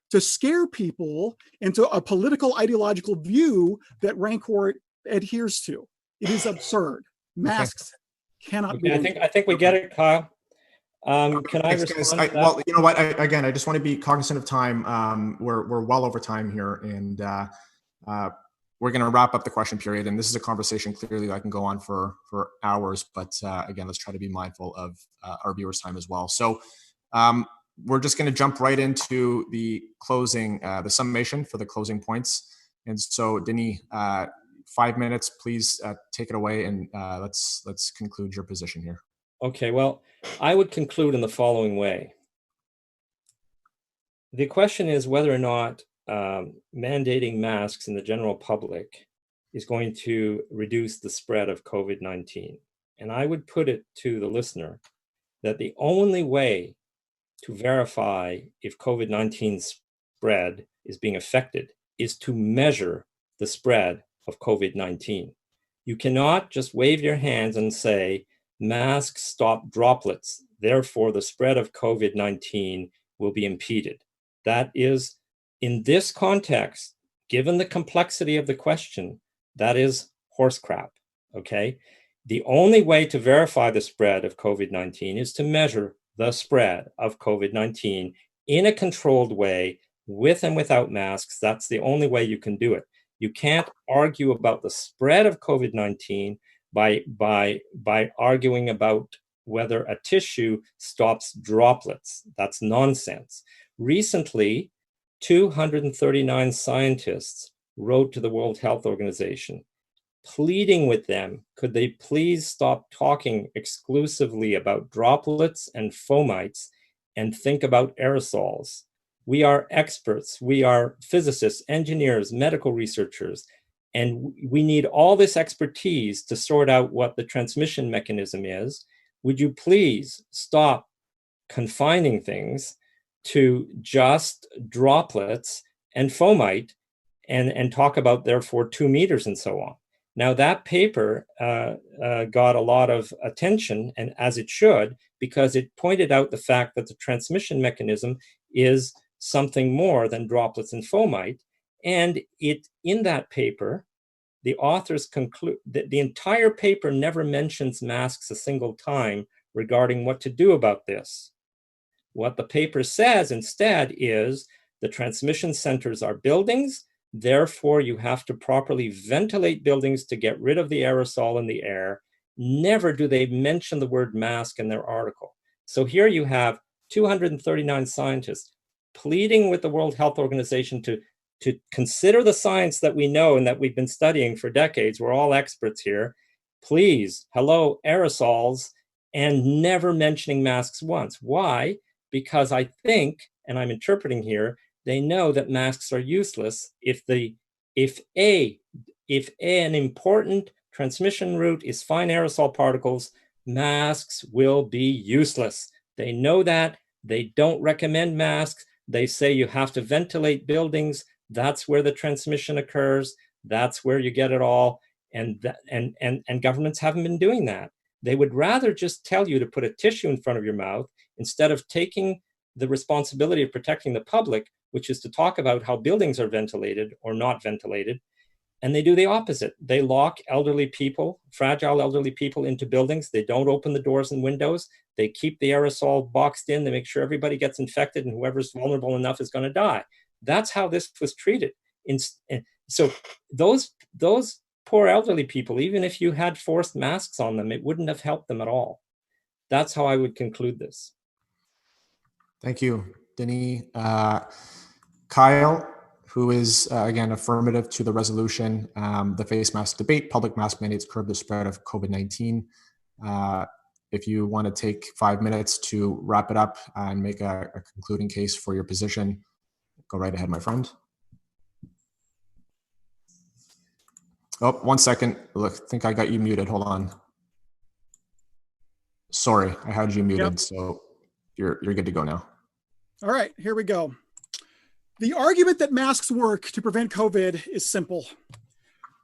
to scare people into a political ideological view that Rancor adheres to. It is absurd. Masks cannot be. I think we get it, Kyle. Can I respond to that? Well, you know what? I just want to be cognizant of time. We're well over time here, and we're going to wrap up the question period. And this is a conversation clearly that can go on for hours. But again, let's try to be mindful of our viewers' time as well. So. We're just going to jump right into the closing, the summation for the closing points. And so, Denis, 5 minutes, please take it away, and let's conclude your position here. Okay, well, I would conclude in the following way. The question is whether or not mandating masks in the general public is going to reduce the spread of COVID-19. And I would put it to the listener that the only way to verify if COVID-19 spread is being affected is to measure the spread of COVID-19. You cannot just wave your hands and say, masks stop droplets, therefore the spread of COVID-19 will be impeded. That is, in this context, given the complexity of the question, that is horse crap, okay? The only way to verify the spread of COVID-19 is to measure the spread of COVID-19 in a controlled way, with and without masks. That's the only way you can do it. You can't argue about the spread of COVID-19 by arguing about whether a tissue stops droplets. That's nonsense. Recently, 239 scientists wrote to the World Health Organization, pleading with them, could they please stop talking exclusively about droplets and fomites and think about aerosols. We are experts, we are physicists, engineers, medical researchers, and we need all this expertise to sort out what the transmission mechanism is. Would you please stop confining things to just droplets and fomite and talk about, therefore, 2 meters and so on. Now, that paper got a lot of attention, and as it should, because it pointed out the fact that the transmission mechanism is something more than droplets and fomite. And in that paper, the authors conclude that the entire paper never mentions masks a single time regarding what to do about this. What the paper says instead is the transmission centers are buildings, therefore you have to properly ventilate buildings to get rid of the aerosol in the air. Never do they mention the word mask in their article. So here you have 239 scientists pleading with the World Health Organization to consider the science that we know and that we've been studying for decades. We're all experts here. Please, hello, aerosols, and never mentioning masks once. Why? Because I think, and I'm interpreting here, they know that masks are useless if an important transmission route is fine aerosol particles, masks will be useless. They know that. They don't recommend masks. They say you have to ventilate buildings. That's where the transmission occurs. That's where you get it all. And governments haven't been doing that. They would rather just tell you to put a tissue in front of your mouth instead of taking the responsibility of protecting the public, which is to talk about how buildings are ventilated or not ventilated. And they do the opposite. They lock elderly people, fragile elderly people, into buildings. They don't open the doors and windows. They keep the aerosol boxed in. They make sure everybody gets infected, and whoever's vulnerable enough is going to die. That's how this was treated. So those poor elderly people, even if you had forced masks on them, it wouldn't have helped them at all. That's how I would conclude this. Thank you, Denis. Kyle, who is, again, affirmative to the resolution, the face mask debate, public mask mandates curb the spread of COVID-19. If you want to take 5 minutes to wrap it up and make a concluding case for your position, go right ahead, my friend. Oh, 1 second. Look, I think I got you muted. Hold on. Sorry, I had you muted, so you're good to go now. All right, here we go. The argument that masks work to prevent COVID is simple.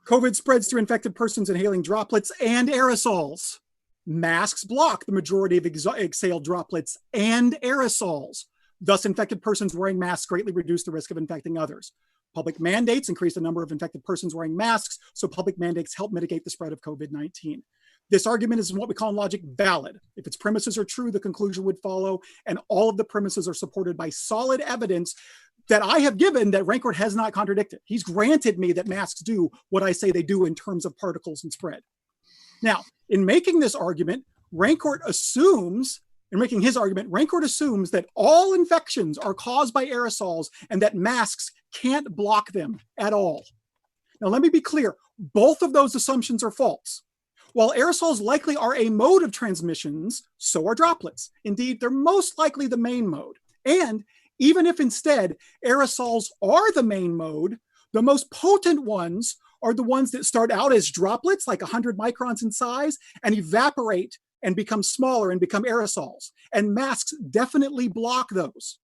COVID spreads through infected persons inhaling droplets and aerosols. Masks block the majority of exhaled droplets and aerosols. Thus, infected persons wearing masks greatly reduce the risk of infecting others. Public mandates increase the number of infected persons wearing masks, so public mandates help mitigate the spread of COVID-19. This argument is what we call in logic valid. If its premises are true, the conclusion would follow, and all of the premises are supported by solid evidence that I have given that Rancourt has not contradicted. He's granted me that masks do what I say they do in terms of particles and spread. Now, in making this argument, Rancourt assumes that all infections are caused by aerosols and that masks can't block them at all. Now, let me be clear. Both of those assumptions are false. While aerosols likely are a mode of transmissions, so are droplets. Indeed, they're most likely the main mode. And even if instead aerosols are the main mode, the most potent ones are the ones that start out as droplets, like 100 microns in size, and evaporate and become smaller and become aerosols. And masks definitely block those.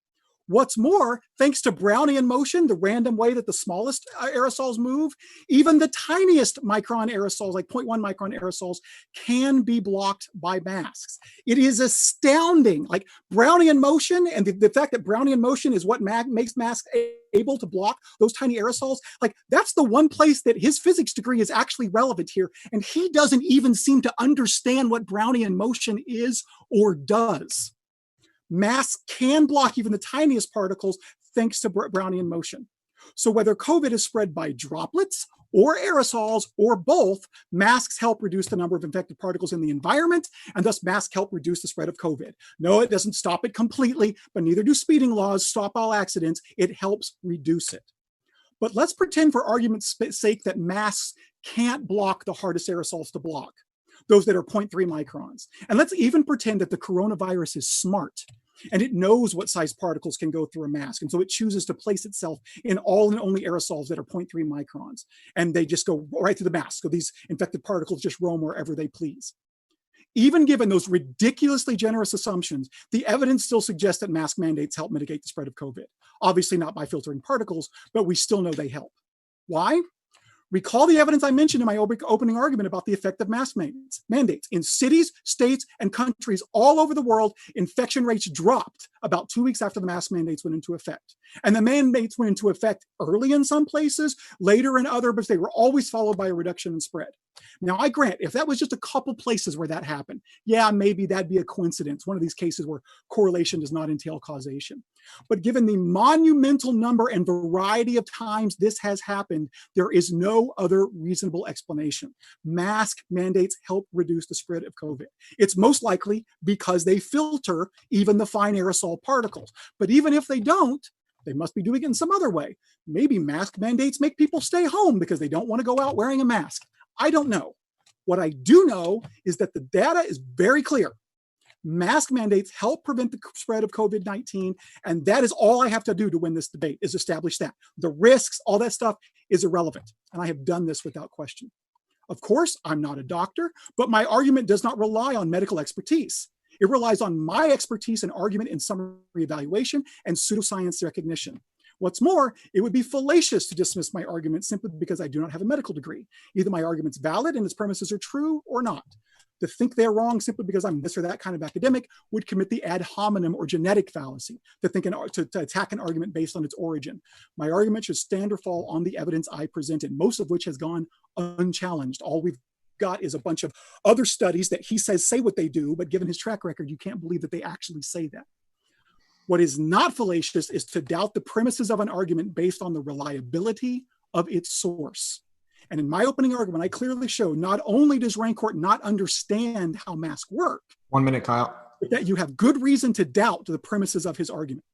What's more, thanks to Brownian motion, the random way that the smallest aerosols move, even the tiniest micron aerosols, like 0.1 micron aerosols, can be blocked by masks. It is astounding. Like Brownian motion, and the fact that Brownian motion is what makes masks able to block those tiny aerosols, like that's the one place that his physics degree is actually relevant here. And he doesn't even seem to understand what Brownian motion is or does. Masks can block even the tiniest particles thanks to Brownian motion. So whether COVID is spread by droplets or aerosols or both, masks help reduce the number of infected particles in the environment, and thus masks help reduce the spread of COVID. No, it doesn't stop it completely, but neither do speeding laws stop all accidents. It helps reduce it. But let's pretend for argument's sake that masks can't block the hardest aerosols to block, those that are 0.3 microns. And let's even pretend that the coronavirus is smart and it knows what size particles can go through a mask. And so it chooses to place itself in all and only aerosols that are 0.3 microns. And they just go right through the mask. So these infected particles just roam wherever they please. Even given those ridiculously generous assumptions, the evidence still suggests that mask mandates help mitigate the spread of COVID. Obviously not by filtering particles, but we still know they help. Why? Recall the evidence I mentioned in my opening argument about the effect of mask mandates. In cities, states, and countries all over the world, infection rates dropped about 2 weeks after the mask mandates went into effect. And the mandates went into effect early in some places, later in others, but they were always followed by a reduction in spread. Now, I grant, if that was just a couple places where that happened, yeah, maybe that'd be a coincidence, one of these cases where correlation does not entail causation. But given the monumental number and variety of times this has happened, there is no other reasonable explanation. Mask mandates help reduce the spread of COVID. It's most likely because they filter even the fine aerosol particles. But even if they don't, they must be doing it in some other way. Maybe mask mandates make people stay home because they don't want to go out wearing a mask. I don't know. What I do know is that the data is very clear. Mask mandates help prevent the spread of COVID-19, and that is all I have to do to win this debate, is establish that. The risks, all that stuff is irrelevant, and I have done this without question. Of course, I'm not a doctor, but my argument does not rely on medical expertise. It relies on my expertise and argument in summary evaluation and pseudoscience recognition. What's more, it would be fallacious to dismiss my argument simply because I do not have a medical degree. Either my argument's valid and its premises are true or not. To think they're wrong simply because I'm this or that kind of academic would commit the ad hominem or genetic fallacy, to attack an argument based on its origin. My argument should stand or fall on the evidence I presented, most of which has gone unchallenged. All we've got is a bunch of other studies that he says say what they do, but given his track record, you can't believe that they actually say that. What is not fallacious is to doubt the premises of an argument based on the reliability of its source. And in my opening argument, I clearly show not only does Rancourt not understand how masks work, 1 minute, Kyle, but that you have good reason to doubt the premises of his argument.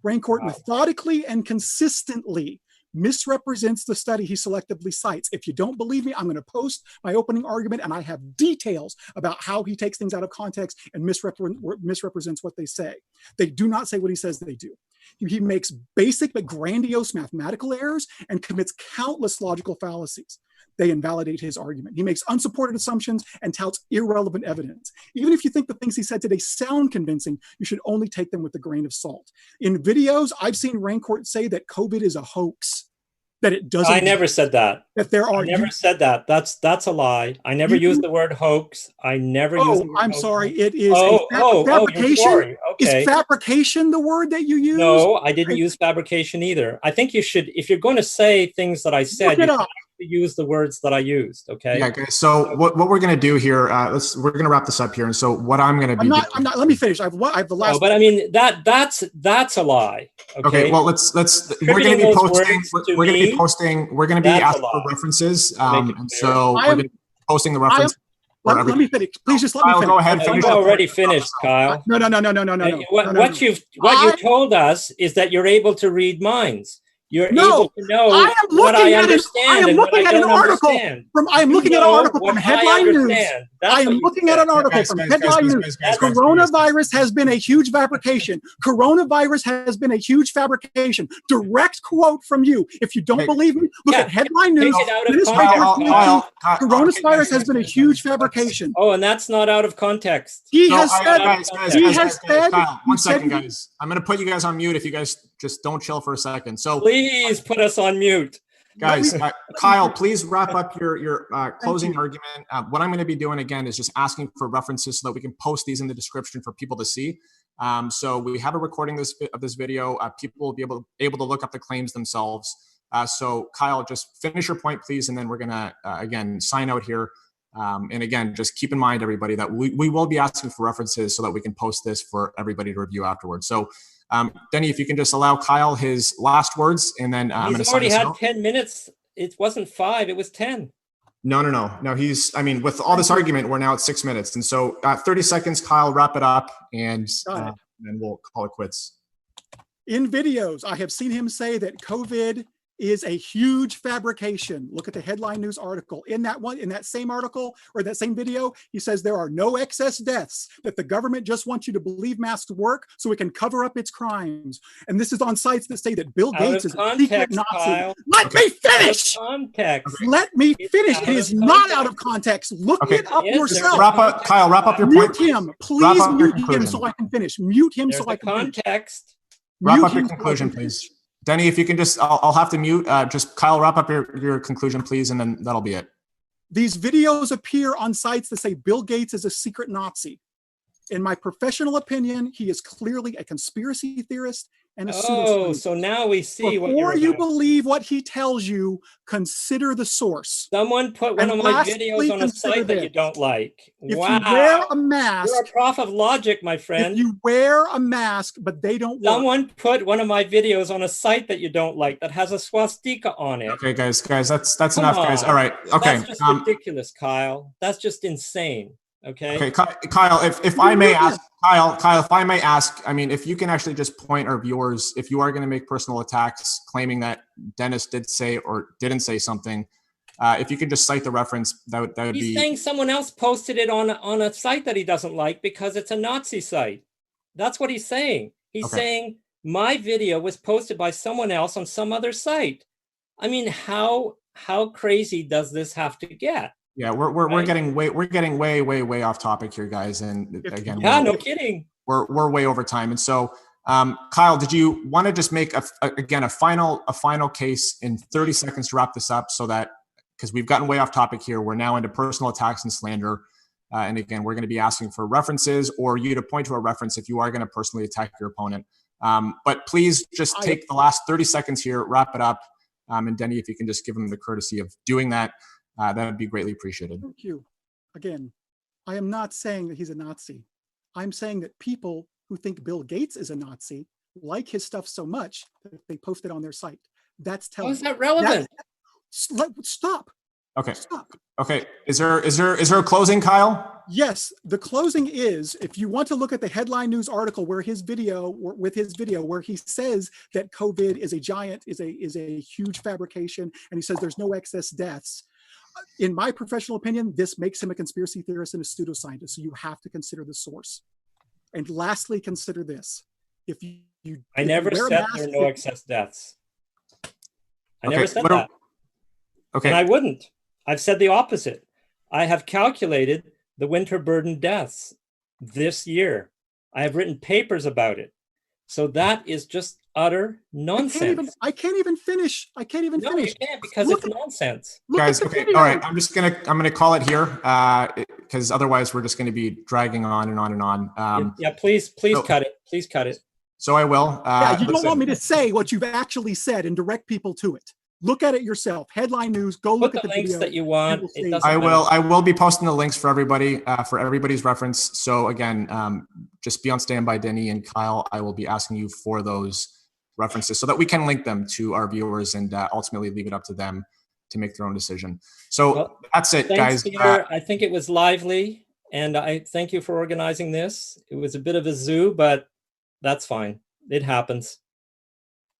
Rancourt methodically and consistently misrepresents the study he selectively cites. If you don't believe me, I'm going to post my opening argument, and I have details about how he takes things out of context and misrepresents what they say. They do not say what he says they do. He makes basic but grandiose mathematical errors and commits countless logical fallacies. They invalidate his argument. He makes unsupported assumptions and touts irrelevant evidence. Even if you think the things he said today sound convincing, you should only take them with a grain of salt. In videos, I've seen Rancourt say that COVID is a hoax, that it doesn't. I never said that. That there are. I never said that. That's a lie. I never used the word hoax. I never used the word I'm hoax. sorry. It is fabrication. You're sorry. Okay. Is fabrication the word that you use? No, I didn't use fabrication either. I think you should, if you're going to say things that I said, you should use the words that I used. Okay. Yeah. Okay. So what we're going to do here, we're going to wrap this up here. And so what I'm going to be, I'm not. Let me finish. I have the last. No, but I mean that's a lie. Okay. Well, let's. We're going to be posting. We're going to be posting. We're going to be asking for references. And so we're going to be posting the reference. Let me finish. Please just let me finish. Go ahead. You've already finished, Kyle. No. What you told us is that you're able to read minds. You're able to know what I understand and what I don't understand. I am looking at an article from Headline News. I am looking at an article from Headline News. Coronavirus has been a huge fabrication. Coronavirus has been a huge fabrication. Direct quote from you. If you don't believe me, look at Headline News. Coronavirus has been a huge fabrication. Oh, and that's not out of context. He has said. One second, guys. I'm going to put you guys on mute if you guys just don't chill for a second. So please put us on mute. Guys, Kyle, please wrap up your closing argument. What I'm going to be doing again is just asking for references so that we can post these in the description for people to see. So we have a recording of this video. People will be able to look up the claims themselves. So Kyle, just finish your point, please, and then we're going to again sign out here. And again, just keep in mind, everybody, that we will be asking for references so that we can post this for everybody to review afterwards. So, Denny, if you can just allow Kyle his last words, and then I'm going to He's sign already us had out. 10 minutes. It wasn't 5, it was 10. No. He's, I mean, with all this argument, we're now at 6 minutes. And so 30 seconds, Kyle, wrap it up, and then we'll call it quits. In videos, I have seen him say that COVID is a huge fabrication. Look at the headline news article. In that same article or that same video, he says there are no excess deaths, that the government just wants you to believe masks work so it can cover up its crimes. And this is on sites that say that Bill Gates is a secret Nazi. Kyle. Let me finish. Context. Let me finish. It is not out of context. Look it up yourself. Kyle, wrap up your point. Mute him. Please mute him so I can finish. Mute him so I can finish. Context. Wrap up your conclusion, please. Denny, if you can just, I'll have to mute. Just Kyle, wrap up your conclusion, please, and then that'll be it. These videos appear on sites that say Bill Gates is a secret Nazi. In my professional opinion, he is clearly a conspiracy theorist and a pseudoscientist. So now we see what Before you believe what he tells you, consider the source. Someone put one of my videos on a site that you don't like. If you wear a mask, you're a prof of logic, my friend. If you wear a mask, but they don't work. Someone put one of my videos on a site that you don't like that has a swastika on it. Okay, guys, that's enough, guys. All right, okay. That's just ridiculous, Kyle. That's just insane. Okay, Kyle, if I may ask, Kyle, if I may ask, I mean, if you can actually just point our viewers, if you are going to make personal attacks claiming that Dennis did say or didn't say something, if you could just cite the reference, that would be. He's saying someone else posted it on a site that he doesn't like because it's a Nazi site. That's what he's saying. He's saying my video was posted by someone else on some other site. I mean, how crazy does this have to get? Yeah, we're getting way off topic here, guys. And again, no kidding. We're way over time. And so, Kyle, did you want to just make a final case in 30 seconds to wrap this up, so that, because we've gotten way off topic here, we're now into personal attacks and slander. And again, we're going to be asking for references or you to point to a reference if you are going to personally attack your opponent. But please just take the last 30 seconds here, wrap it up. And Denny, if you can just give him the courtesy of doing that, that would be greatly appreciated. Thank you. Again, I am not saying that he's a Nazi. I'm saying that people who think Bill Gates is a Nazi like his stuff so much that they post it on their site. That's telling. How is that relevant? Stop. Okay. Stop. Okay. Is there a closing, Kyle? Yes. The closing is, if you want to look at the headline news article where his video, where he says that COVID is a huge fabrication, and he says there's no excess deaths. In my professional opinion, this makes him a conspiracy theorist and a pseudoscientist. So you have to consider the source. And lastly, consider this. I never said there are no excess deaths. I never said that. Okay. And I wouldn't. I've said the opposite. I have calculated the winter burden deaths this year. I have written papers about it. So that is just utter nonsense. I can't even finish. No, you can't, because it's nonsense. Guys, okay, all right. I'm gonna call it here, because otherwise we're just gonna be dragging on and on and on. Please cut it. Please cut it. So I will. You don't want me to say what you've actually said and direct people to it. Look at it yourself. Headline news. Go look at the links video that you want. I will be posting the links for everybody, for everybody's reference. So again, just be on standby, Denny and Kyle. I will be asking you for those references so that we can link them to our viewers and ultimately leave it up to them to make their own decision. So that's it, guys. Peter. I think it was lively, and I thank you for organizing this. It was a bit of a zoo, but that's fine. It happens.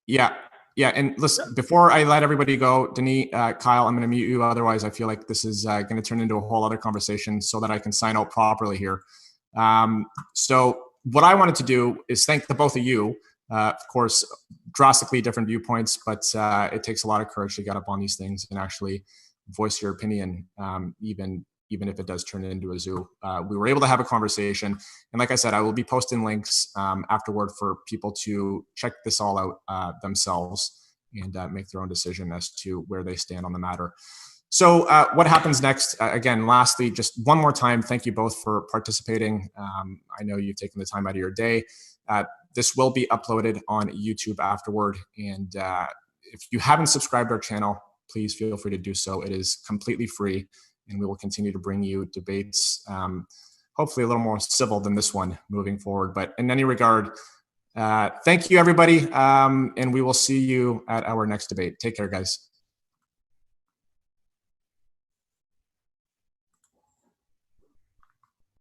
Yeah, and listen, before I let everybody go, Denny, Kyle, I'm going to mute you. Otherwise, I feel like this is going to turn into a whole other conversation so that I can sign out properly here. So what I wanted to do is thank the both of you. Of course, drastically different viewpoints, but it takes a lot of courage to get up on these things and actually voice your opinion, even if it does turn into a zoo. We were able to have a conversation. And like I said, I will be posting links afterward for people to check this all out themselves and make their own decision as to where they stand on the matter. So what happens next? Again, lastly, just one more time, thank you both for participating. I know you've taken the time out of your day. This will be uploaded on YouTube afterward. And if you haven't subscribed to our channel, please feel free to do so. It is completely free. and we will continue to bring you debates, hopefully a little more civil than this one moving forward. But in any regard, thank you, everybody, and we will see you at our next debate. Take care, guys.